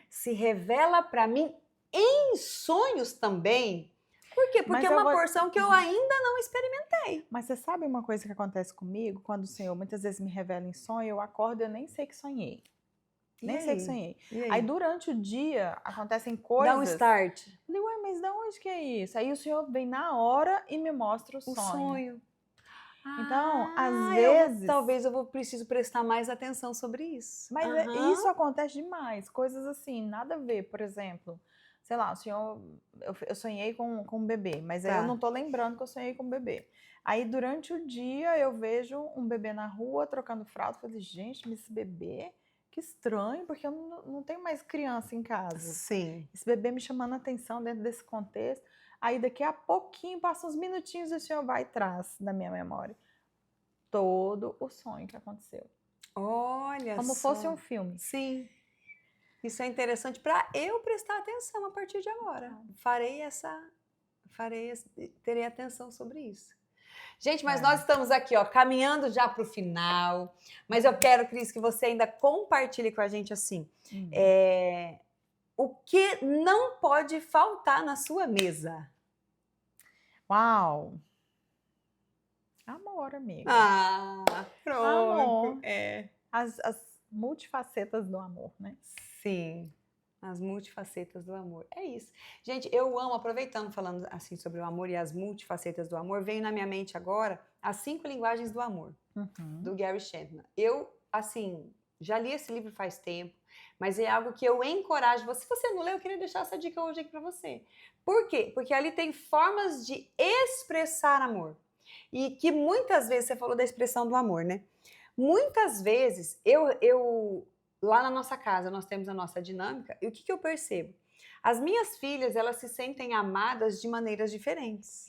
Se revela para mim em sonhos também. Por quê? Porque é uma porção que eu ainda não experimentei. Mas você sabe uma coisa que acontece comigo? Quando o Senhor muitas vezes me revela em sonho, eu acordo e eu nem sei que sonhei. Nem sei que sonhei. Aí durante o dia acontecem coisas. Dá um start. Eu digo, mas de onde que é isso? Aí o Senhor vem na hora e me mostra o sonho. Então, às vezes... Talvez eu preciso prestar mais atenção sobre isso. Mas isso acontece demais. Coisas assim, nada a ver. Por exemplo, sei lá, o Senhor... Eu sonhei com um bebê, mas aí eu não tô lembrando que eu sonhei com um bebê. Aí durante o dia eu vejo um bebê na rua trocando fralda. Eu falei, gente, mas esse bebê... Que estranho, porque eu não tenho mais criança em casa. Sim. Esse bebê me chamando a atenção dentro desse contexto. Aí daqui a pouquinho, passa uns minutinhos, o Senhor vai e traz da minha memória todo o sonho que aconteceu. Olha como só. fosse um filme. Sim. Isso é interessante para eu prestar atenção a partir de agora. Terei atenção sobre isso. Gente, mas nós estamos aqui, ó, caminhando já para o final. Mas eu quero, Cris, que você ainda compartilhe com a gente assim. O que não pode faltar na sua mesa? Uau! Amor, amiga. Pronto. Amor. As multifacetas do amor, né? Sim, as multifacetas do amor. É isso. Gente, eu amo, aproveitando, falando assim sobre o amor e as multifacetas do amor, veio na minha mente agora as 5 linguagens do amor, do Gary Chapman. Eu, assim, já li esse livro faz tempo, mas é algo que eu encorajo você. Se você não leu, eu queria deixar essa dica hoje aqui para você. Por quê? Porque ali tem formas de expressar amor. E que muitas vezes, você falou da expressão do amor, né? Muitas vezes, lá na nossa casa, nós temos a nossa dinâmica, e o que eu percebo? As minhas filhas, elas se sentem amadas de maneiras diferentes.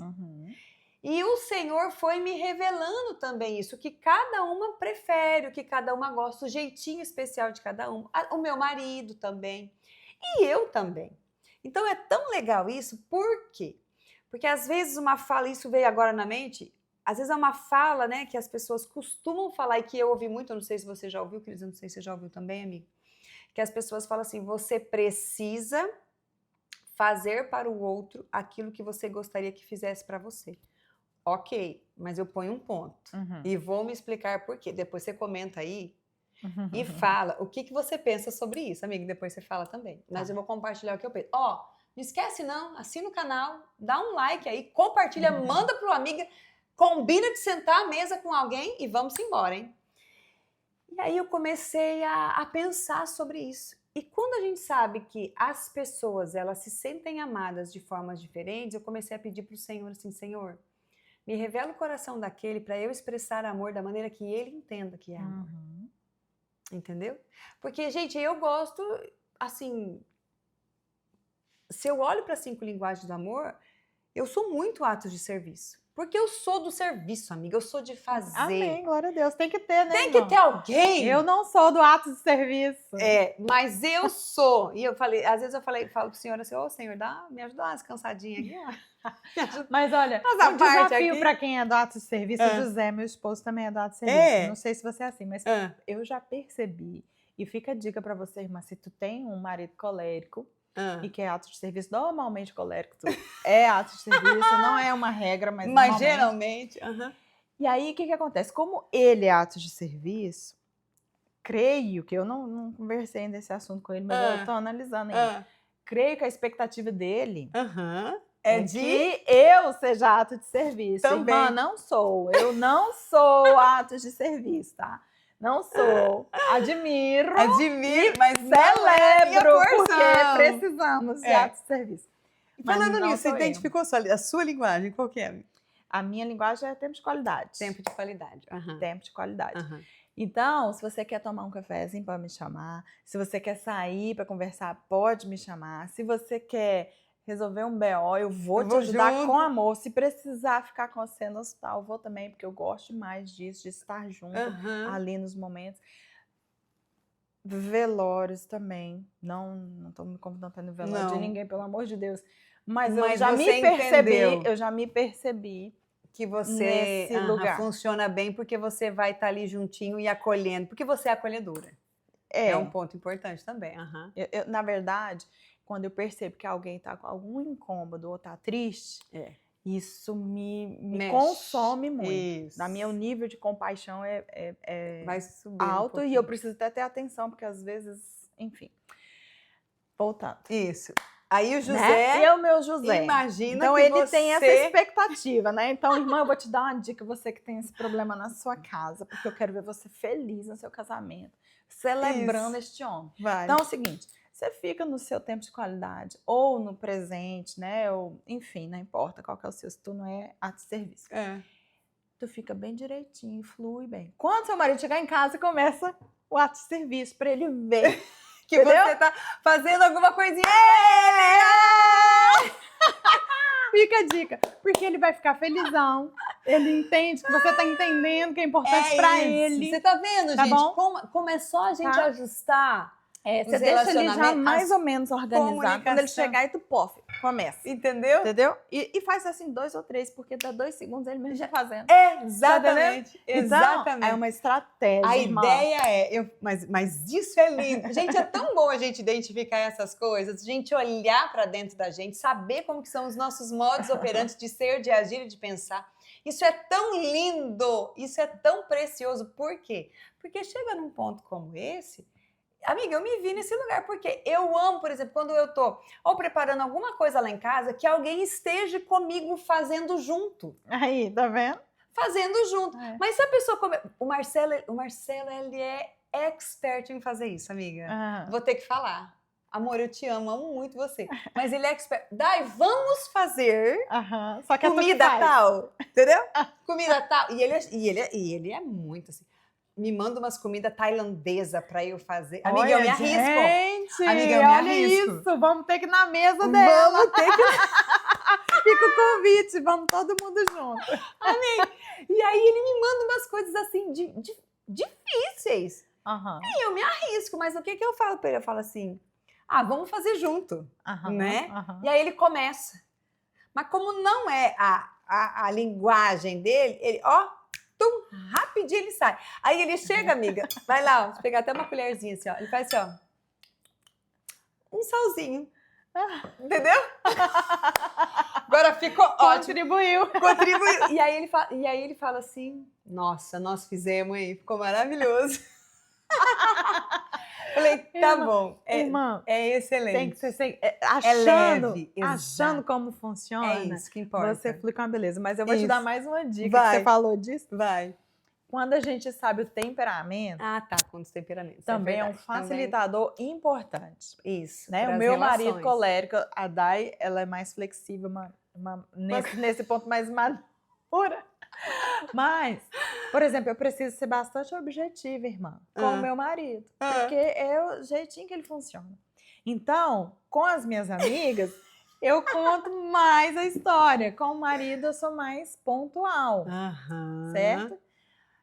E o Senhor foi me revelando também isso, que cada uma prefere, o que cada uma gosta, o jeitinho especial de cada uma. O meu marido também. E eu também. Então é tão legal isso, por quê? Porque às vezes uma fala, isso veio agora na mente, às vezes é uma fala, né, que as pessoas costumam falar, e que eu ouvi muito, eu não sei se você já ouviu, Cris, eu não sei se você já ouviu também, amigo, que as pessoas falam assim, você precisa fazer para o outro aquilo que você gostaria que fizesse para você. Ok, mas eu ponho um ponto. E vou me explicar por quê. Depois você comenta aí e fala o que você pensa sobre isso, amigo. Depois você fala também. Mas eu vou compartilhar o que eu penso. Ó, não esquece não, assina o canal, dá um like aí, compartilha, manda pro amigo, combina de sentar à mesa com alguém e vamos embora, hein? E aí eu comecei a pensar sobre isso. E quando a gente sabe que as pessoas, elas se sentem amadas de formas diferentes, eu comecei a pedir pro Senhor assim, Senhor, me revela o coração daquele para eu expressar amor da maneira que ele entenda que é amor. Entendeu? Porque, gente, eu gosto, assim, se eu olho para as 5 linguagens do amor, eu sou muito atos de serviço. Porque eu sou do serviço, amiga, eu sou de fazer. Amém, glória a Deus. Tem que ter, né, Tem que ter alguém. Eu não sou do ato de serviço. Mas eu sou. E eu falei, às vezes falo pro Senhor assim, ô Senhor, me ajuda umas cansadinhas aqui, ó. Mas olha, um desafio para quem é do ato de serviço, o José, meu esposo, também é do ato de serviço. Não sei se você é assim, mas eu já percebi. E fica a dica para você, irmã, se tu tem um marido colérico, e que é ato de serviço, normalmente colérico, é ato de serviço, não é uma regra, mas geralmente. E aí, o que acontece? Como ele é ato de serviço, creio que eu não conversei ainda esse assunto com ele, mas eu estou analisando ainda. Creio que a expectativa dele é que eu seja ato de serviço. Também. Irmã, não sou. Eu não sou ato de serviço, tá? Não sou. Admiro, mas celebro, porque precisamos de ato de serviço. Falando nisso, você identificou a sua linguagem? Qual que é? A minha linguagem é tempo de qualidade. Tempo de qualidade. Tempo de qualidade. Então, se você quer tomar um cafezinho, pode me chamar. Se você quer sair para conversar, pode me chamar. Se você quer resolver um BO, eu vou te ajudar com amor. Se precisar ficar com você no hospital, eu vou também, porque eu gosto mais disso, de estar junto ali nos momentos. Velórios também. Não estou me convidando para ir no velório de ninguém, pelo amor de Deus. Mas eu já me percebi que você funciona bem porque você vai estar ali juntinho e acolhendo, porque você é acolhedora. É um ponto importante também. Na verdade, quando eu percebo que alguém está com algum incômodo ou está triste, isso me consome muito. Isso. Na minha, o nível de compaixão vai subir alto e eu preciso até ter atenção, porque às vezes, enfim. Voltando. Isso. Aí o José, né? E o meu José. Imagina então que ele tem essa expectativa, né? Então, irmã, eu vou te dar uma dica, você que tem esse problema na sua casa, porque eu quero ver você feliz no seu casamento, celebrando este homem. Então é o seguinte, você fica no seu tempo de qualidade, ou no presente, né? Ou, enfim, não importa qual que é o seu, se tu não é ato de serviço. Tu fica bem direitinho, flui bem. Quando seu marido chegar em casa, começa o ato de serviço, para ele ver que você tá fazendo alguma coisinha. fica a dica. Porque ele vai ficar felizão. Ele entende que você tá entendendo que é importante pra ele. Você tá vendo, Tá gente? bom? Como é só a gente Tá. ajustar Você os deixa ele já relacionamentos, mais as ou menos organizado. Quando ele comunicação. chegar e tu, pof, começa. Entendeu? Entendeu? E faz assim 2 ou 3, porque dá 2 segundos ele mesmo já fazendo. Exatamente. Então, é uma estratégia, A irmã. ideia é, mas isso é lindo. Gente, é tão bom a gente identificar essas coisas, a gente olhar para dentro da gente, saber como que são os nossos modos operantes de ser, de agir e de pensar. Isso é tão lindo, isso é tão precioso. Por quê? Porque chega num ponto como esse, amiga, eu me vi nesse lugar, porque eu amo, por exemplo, quando eu tô ou preparando alguma coisa lá em casa, que alguém esteja comigo fazendo junto. Aí, tá vendo? Fazendo junto. É. Mas se a pessoa... O Marcelo, ele é expert em fazer isso, amiga. Vou ter que falar. Amor, eu te amo muito você. Mas ele é expert. Dai, vamos fazer Só que comida tal. Entendeu? Comida tal. E ele é muito assim. Me manda umas comidas tailandesas pra eu fazer. Amiga, olha, eu me arrisco. Gente, amiga, eu me olha arrisco. Isso. Vamos ter que ir na mesa dela. Vamos ter que... Fica o convite, vamos todo mundo junto. Amiga. E aí ele me manda umas coisas assim, difíceis. E eu me arrisco, mas o que eu falo pra ele? Eu falo assim, vamos fazer junto, né? E aí ele começa. Mas como não é a linguagem dele, ele, rapidinho ele sai. Aí ele chega, amiga, vai lá, ó, pegar até uma colherzinha assim, ó. Ele faz assim, ó. Um salzinho. Entendeu? Agora ficou ótimo. Contribuiu. E aí ele fala assim, nossa, nós fizemos aí, ficou maravilhoso. Falei, tá bom. Irmã, é excelente. Tem que ser leve, achando como funciona. É isso que importa. Você flui com a beleza. Mas eu vou te dar mais uma dica. Vai. Você falou disso? Vai. Quando a gente sabe o temperamento. Tá. Quando os temperamentos. Também é um facilitador importante. Isso. Né? O meu marido colérico, a Dai, ela é mais flexível, nesse ponto mais madura. Mas, por exemplo, eu preciso ser bastante objetiva, irmã, com o meu marido. Porque é o jeitinho que ele funciona. Então, com as minhas amigas, eu conto mais a história. Com o marido, eu sou mais pontual. Certo?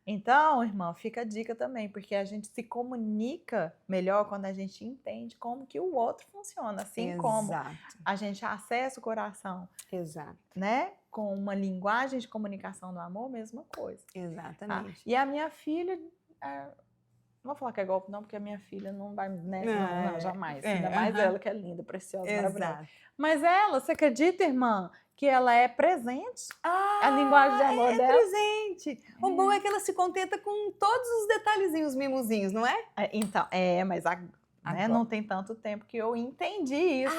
Então, irmã, fica a dica também, porque a gente se comunica melhor quando a gente entende como que o outro funciona, assim como a gente acessa o coração, né? Com uma linguagem de comunicação do amor, mesma coisa. Exatamente. E a minha filha, não vou falar que é golpe não, porque a minha filha não vai, né? Não, jamais. Ainda mais ela que é linda, preciosa, maravilhosa. Mas ela, você acredita, irmã, que ela é presente? A linguagem de amor dela. Presente. O bom é que ela se contenta com todos os detalhezinhos, mimosinhos, não é? Então, mas né, não tem tanto tempo que eu entendi isso.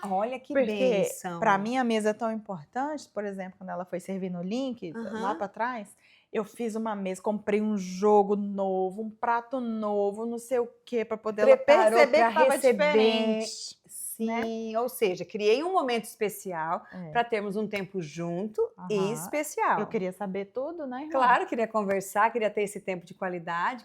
Olha que Porque bênção. para mim a mesa é tão importante, por exemplo, quando ela foi servir no Link, lá para trás, eu fiz uma mesa, comprei um jogo novo, um prato novo, não sei o quê, para poder ela perceber que estava diferente. Sim, ou seja, criei um momento especial para termos um tempo junto e especial. Eu queria saber tudo, né, irmã? Claro, queria conversar, queria ter esse tempo de qualidade.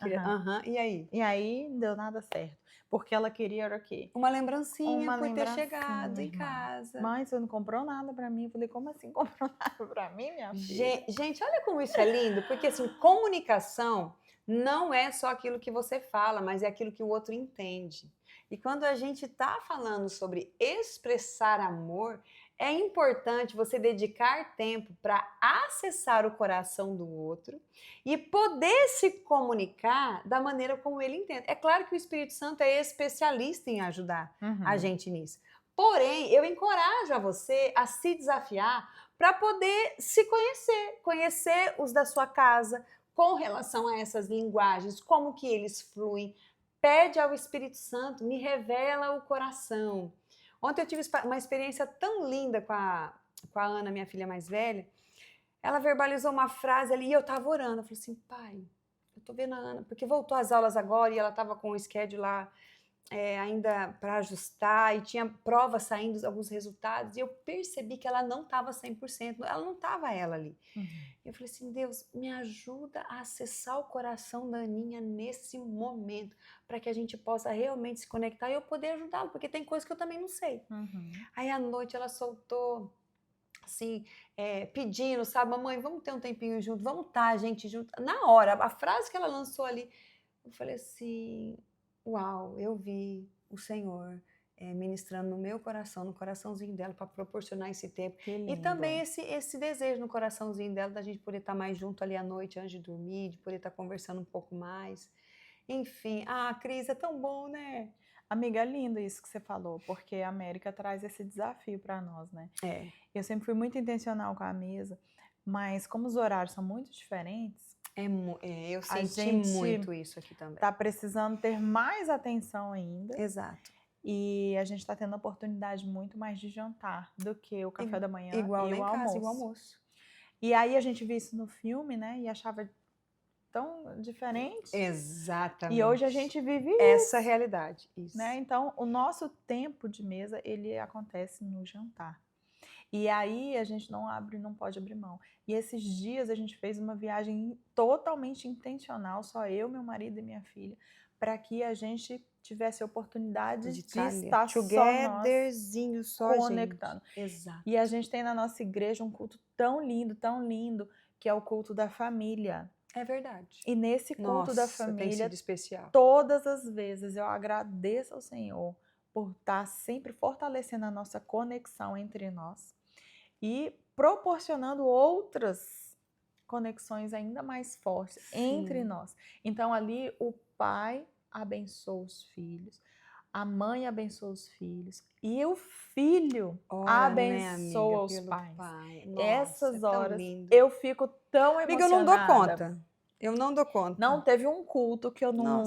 E aí? E aí não deu nada certo. Porque ela queria era o quê? Uma lembrancinha por ter chegado em casa. Mãe, você não comprou nada pra mim? Eu falei, como assim comprou nada pra mim, minha filha? Gente, olha como isso é lindo. Porque, assim, comunicação não é só aquilo que você fala, mas é aquilo que o outro entende. E quando a gente está falando sobre expressar amor, é importante você dedicar tempo para acessar o coração do outro e poder se comunicar da maneira como ele entende. É claro que o Espírito Santo é especialista em ajudar a gente nisso. Porém, eu encorajo a você a se desafiar para poder se conhecer os da sua casa com relação a essas linguagens, como que eles fluem. Pede ao Espírito Santo, me revela o coração. Ontem eu tive uma experiência tão linda com a Ana, minha filha mais velha. Ela verbalizou uma frase ali e eu estava orando. Eu falei assim, pai, eu tô vendo a Ana, porque voltou às aulas agora e ela estava com o schedule lá ainda para ajustar e tinha provas saindo, alguns resultados, e eu percebi que ela não estava 100%, ela não estava ela ali. Eu falei assim, Deus, me ajuda a acessar o coração da Aninha nesse momento, para que a gente possa realmente se conectar e eu poder ajudá-la, porque tem coisas que eu também não sei. Aí à noite ela soltou assim, pedindo, sabe? Mamãe, vamos ter um tempinho junto, vamos estar a gente junto. Na hora, a frase que ela lançou ali, eu falei assim, uau, eu vi o Senhor ministrando no meu coração, no coraçãozinho dela, para proporcionar esse tempo. Que lindo. E também esse desejo no coraçãozinho dela, da gente poder estar mais junto ali à noite, antes de dormir, de poder estar conversando um pouco mais. Enfim, Cris, é tão bom, né? Amiga, é lindo isso que você falou, porque a América traz esse desafio para nós, né? Eu sempre fui muito intencional com a mesa, mas como os horários são muito diferentes, eu senti muito isso aqui também. Tá precisando ter mais atenção ainda. Exato. E a gente está tendo a oportunidade muito mais de jantar do que o café da manhã igual e o almoço. Igual almoço. E aí a gente viu isso no filme, né? E achava tão diferente. Exatamente. E hoje a gente vive essa realidade. Isso. Né? Então, o nosso tempo de mesa, ele acontece no jantar. E aí a gente não pode abrir mão. E esses dias a gente fez uma viagem totalmente intencional, só eu, meu marido e minha filha, para que a gente tivesse a oportunidade de estar togetherzinho, só conectando. Gente. Exato. E a gente tem na nossa igreja um culto tão lindo, que é o culto da família. É verdade. E nesse culto da família, tem sido especial. Todas as vezes eu agradeço ao Senhor por estar sempre fortalecendo a nossa conexão entre nós e proporcionando outras conexões ainda mais fortes entre nós. Então ali o pai abençoa os filhos, a mãe abençoa os filhos e o filho abençoa os pais. Nossa, essas horas lindo. eu fico tão emocionada. Amiga, eu não dou conta. Eu não dou conta. Não teve um culto que eu não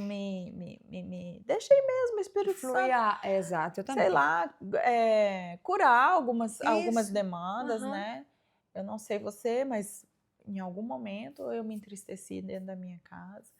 me deixei mesmo, o Espírito Santo. Exato, eu também. Sei lá, curar algumas demandas, né? Eu não sei você, mas em algum momento eu me entristeci dentro da minha casa.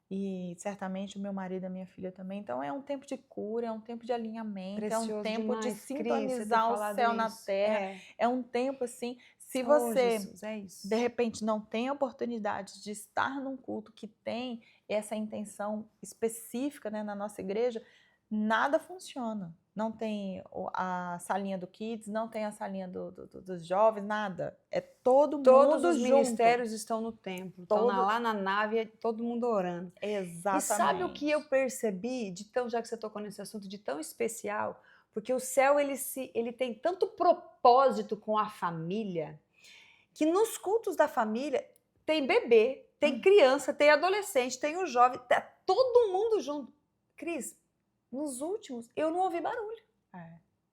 E certamente o meu marido e a minha filha também. Então é um tempo de cura, é um tempo de alinhamento, Precioso é um tempo demais, de sintonizar o céu na terra. É um tempo assim, se você Jesus, de repente não tem a oportunidade de estar num culto que tem essa intenção específica, né, na nossa igreja, nada funciona. Não tem a salinha do Kids, não tem a salinha dos jovens, nada. É todo mundo Todos os junto. ministérios estão no templo, estão lá na nave, todo mundo orando. Exatamente. E sabe o que eu percebi, já que você tocou nesse assunto, de tão especial? Porque o céu, ele tem tanto propósito com a família, que nos cultos da família tem bebê, tem criança, tem adolescente, tem o jovem, tá todo mundo junto. Cris, nos últimos, eu não ouvi barulho.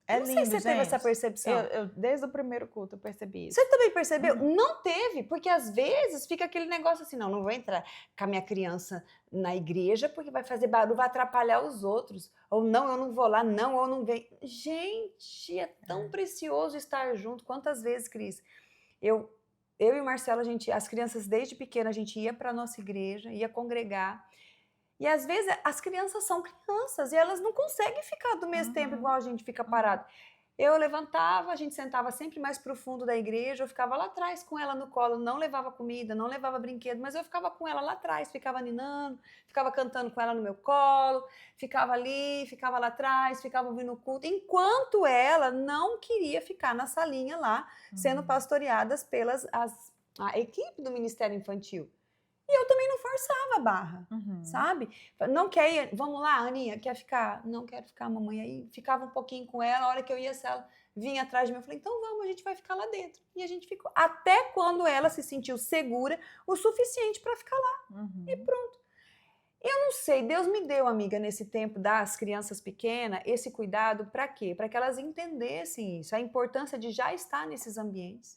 É não lindo, sei se você gente. teve essa percepção. Eu, desde o primeiro culto, eu percebi isso. Você também percebeu? Não teve, porque às vezes fica aquele negócio assim, não vou entrar com a minha criança na igreja porque vai fazer barulho, vai atrapalhar os outros. Ou não, eu não vou lá, não, ou não vem. Gente, é tão precioso estar junto. Quantas vezes, Cris, eu e o Marcelo, as crianças desde pequena, a gente ia para a nossa igreja, ia congregar. E às vezes as crianças são crianças e elas não conseguem ficar do mesmo tempo igual a gente fica parado. Eu levantava, a gente sentava sempre mais pro fundo da igreja, eu ficava lá atrás com ela no colo, não levava comida, não levava brinquedo, mas eu ficava com ela lá atrás, ficava ninando, ficava cantando com ela no meu colo, ficava ali, ficava lá atrás, ficava ouvindo o culto, enquanto ela não queria ficar na salinha lá, sendo pastoreadas a equipe do Ministério Infantil. E eu também não forçava a barra, sabe? Não quer ir, vamos lá, Aninha, quer ficar? Não quero ficar, mamãe. Aí ficava um pouquinho com ela, a hora que eu ia, se ela vinha atrás de mim, eu falei, então vamos, a gente vai ficar lá dentro. E a gente ficou, até quando ela se sentiu segura o suficiente para ficar lá. E pronto. Eu não sei, Deus me deu, amiga, nesse tempo das crianças pequenas, esse cuidado para quê? Para que elas entendessem isso, a importância de já estar nesses ambientes.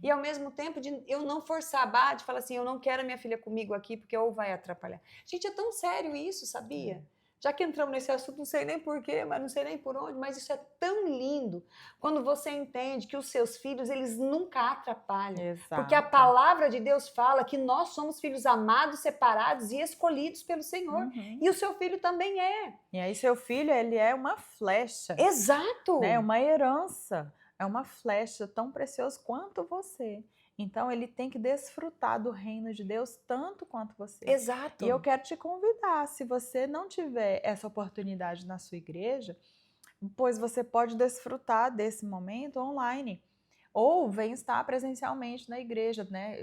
E ao mesmo tempo de eu não forçar a barra, de falar assim, eu não quero a minha filha comigo aqui porque ou vai atrapalhar. Gente, é tão sério isso, sabia? Já que entramos nesse assunto, não sei nem porquê, mas não sei nem por onde, mas isso é tão lindo quando você entende que os seus filhos, eles nunca atrapalham. Exato. Porque a palavra de Deus fala que nós somos filhos amados, separados e escolhidos pelo Senhor. E o seu filho também é. E aí seu filho, ele é uma flecha. Exato. Né? Uma herança. É uma flecha tão preciosa quanto você. Então, ele tem que desfrutar do reino de Deus tanto quanto você. Exato. E eu quero te convidar, se você não tiver essa oportunidade na sua igreja, pois você pode desfrutar desse momento online. Ou vem estar presencialmente na igreja, né?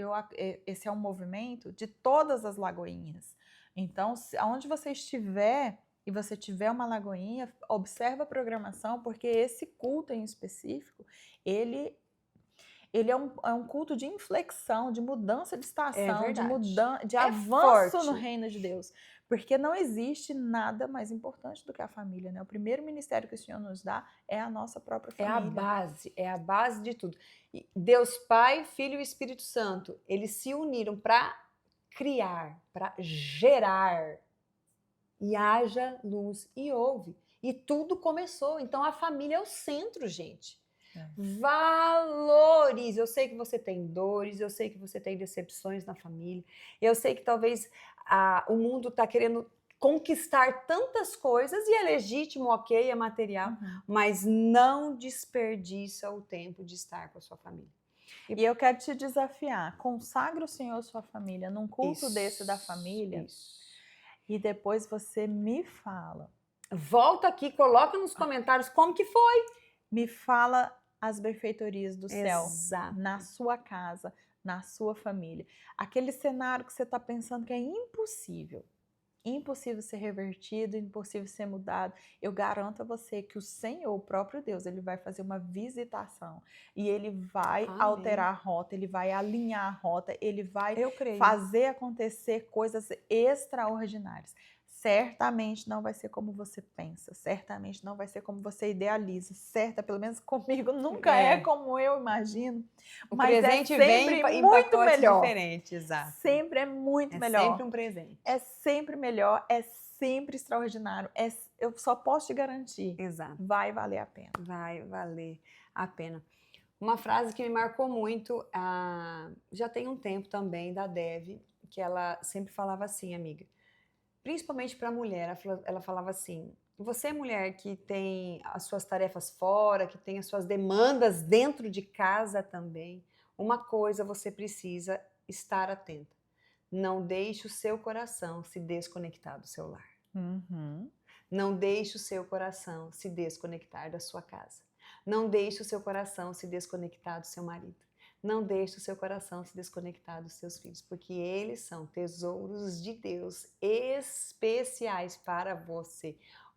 Esse é um movimento de todas as lagoinhas. Então, aonde você estiver e você tiver uma lagoinha, observa a programação, porque esse culto em específico, ele é um culto de inflexão, de mudança de estação, de avanço forte no reino de Deus. Porque não existe nada mais importante do que a família, né? O primeiro ministério que o Senhor nos dá é a nossa própria família. É a base de tudo. E Deus Pai, Filho e Espírito Santo, eles se uniram para criar, para gerar. E haja luz e houve. E tudo começou. Então a família é o centro, gente. Valores. Eu sei que você tem dores, eu sei que você tem decepções na família, eu sei que talvez o mundo está querendo conquistar tantas coisas e é legítimo, ok, é material, mas não desperdiça o tempo de estar com a sua família. E eu quero te desafiar, consagra o Senhor sua família num culto desse da família e depois você me fala. Volta aqui, coloca nos comentários como que foi. Me fala as benfeitorias do céu Exato. na sua casa, na sua família. Aquele cenário que você está pensando que é impossível ser revertido, impossível ser mudado. Eu garanto a você que o Senhor, o próprio Deus, ele vai fazer uma visitação e ele vai alterar a rota, ele vai alinhar a rota, ele vai fazer acontecer coisas extraordinárias. Certamente não vai ser como você pensa, certamente não vai ser como você idealiza, pelo menos comigo nunca é como eu imagino. O mas presente é sempre vem em muito pacotes melhor. diferentes, exato. Sempre é muito melhor. É sempre um presente. É sempre melhor, é sempre extraordinário. Eu só posso te garantir. Exato. Vai valer a pena. Vai valer a pena. Uma frase que me marcou muito, já tem um tempo também, da Dev, que ela sempre falava assim, amiga. Principalmente para a mulher, ela falava assim, você mulher que tem as suas tarefas fora, que tem as suas demandas dentro de casa também, uma coisa você precisa estar atenta. Não deixe o seu coração se desconectar do seu lar. Não deixe o seu coração se desconectar da sua casa. Não deixe o seu coração se desconectar do seu marido. Não deixe o seu coração se desconectar dos seus filhos, porque eles são tesouros de Deus especiais para você,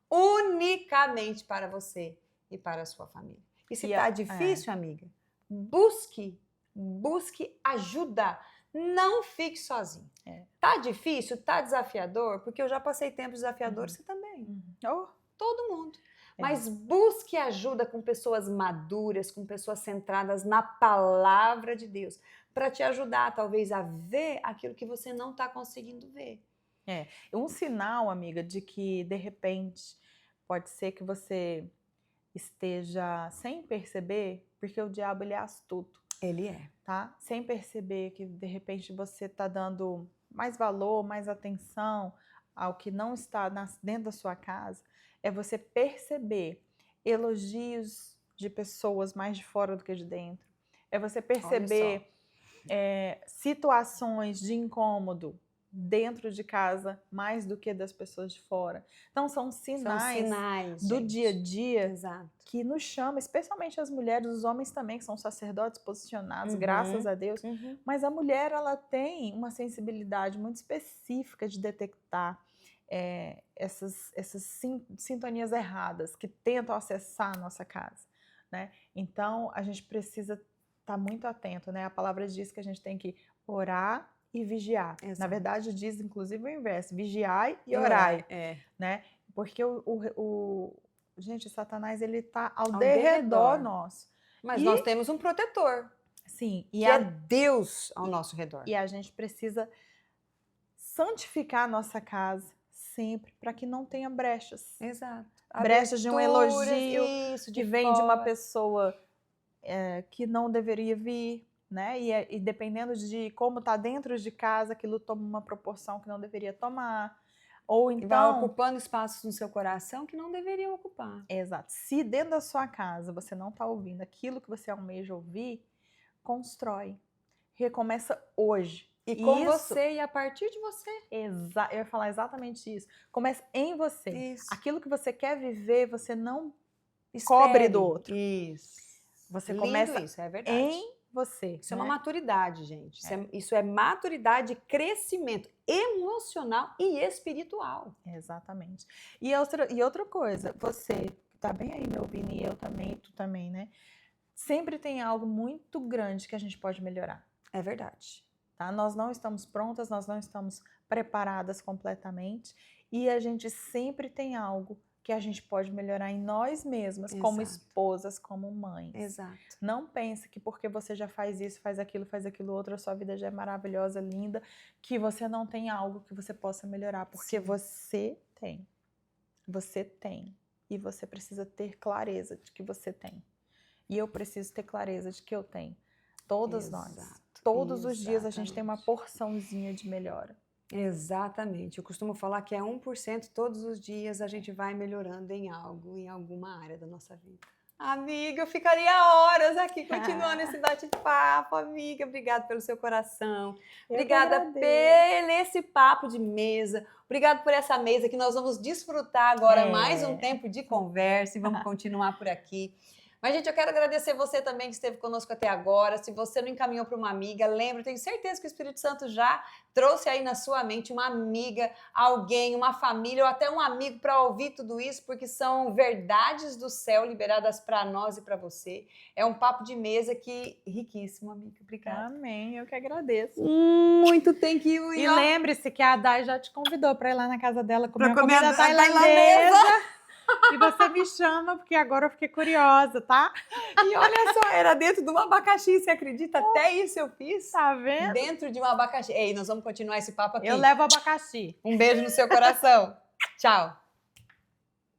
unicamente para você e para a sua família. E se está difícil, amiga, busque ajuda. Não fique sozinho. Tá difícil? Tá desafiador? Porque eu já passei tempo desafiador, você também. Todo mundo. Mas busque ajuda com pessoas maduras, com pessoas centradas na palavra de Deus, para te ajudar, talvez, a ver aquilo que você não está conseguindo ver. Um sinal, amiga, de que, de repente, pode ser que você esteja sem perceber, porque o diabo, ele é astuto. Ele é. Tá? Sem perceber que, de repente, você está dando mais valor, mais atenção ao que não está dentro da sua casa, é você perceber elogios de pessoas mais de fora do que de dentro. É você perceber situações de incômodo dentro de casa mais do que das pessoas de fora. Então, são sinais do dia a dia que nos chamam, especialmente as mulheres, os homens também, que são sacerdotes posicionados, graças a Deus. Mas a mulher, ela tem uma sensibilidade muito específica de detectar essas sintonias erradas que tentam acessar a nossa casa, né? Então, a gente precisa estar muito atento, né? A palavra diz que a gente tem que orar e vigiar. Na verdade, diz inclusive o inverso, vigiai e orai, né? Porque gente, Satanás, ele tá ao derredor nosso. Mas nós temos um protetor. Sim. Que é Deus ao nosso redor. E a gente precisa santificar a nossa casa sempre, para que não tenha brechas. Brechas de um elogio que vem de uma pessoa que não deveria vir, né? E dependendo de como está dentro de casa, aquilo toma uma proporção que não deveria tomar. Ou então... vai ocupando espaços no seu coração que não deveria ocupar. Exato. Se dentro da sua casa você não está ouvindo aquilo que você almeja ouvir, constrói. Recomeça hoje. E com você e a partir de você. Eu ia falar exatamente isso. Começa em você. Aquilo que você quer viver, você não cobre do outro. Isso. Você Lindo começa isso, é verdade. em você. Isso é uma maturidade, gente. Isso é maturidade, crescimento emocional e espiritual. Exatamente. E outra coisa, você tá bem aí me ouvindo, e eu também, tu também, né? Sempre tem algo muito grande que a gente pode melhorar. É verdade. Tá? Nós não estamos prontas, nós não estamos preparadas completamente, e a gente sempre tem algo que a gente pode melhorar em nós mesmas, como esposas, como mães. Exato. Não pense que porque você já faz isso, faz aquilo outro, a sua vida já é maravilhosa, linda, que você não tem algo que você possa melhorar, porque você tem. Você tem. E você precisa ter clareza de que você tem. E eu preciso ter clareza de que eu tenho. Todas nós. Todos os dias a gente tem uma porçãozinha de melhora. Exatamente. Eu costumo falar que é 1% todos os dias a gente vai melhorando em algo, em alguma área da nossa vida. Amiga, eu ficaria horas aqui continuando esse bate-papo, amiga. Obrigada pelo seu coração. Obrigada por esse papo de mesa. Obrigada por essa mesa que nós vamos desfrutar agora mais um tempo de conversa e vamos continuar por aqui. Mas, gente, eu quero agradecer você também que esteve conosco até agora. Se você não encaminhou para uma amiga, lembra, tenho certeza que o Espírito Santo já trouxe aí na sua mente uma amiga, alguém, uma família ou até um amigo para ouvir tudo isso, porque são verdades do céu liberadas para nós e para você. É um papo de mesa que riquíssimo, amiga. Obrigada. Amém, eu que agradeço. Muito thank you. E lembre-se que a Dai já te convidou para ir lá na casa dela comer uma comida tailandesa. E você me chama, porque agora eu fiquei curiosa, tá? E olha só, era dentro de um abacaxi, você acredita? Até isso eu fiz. Tá vendo? Dentro de um abacaxi. Ei, nós vamos continuar esse papo aqui. Eu levo abacaxi. Um beijo no seu coração. Tchau.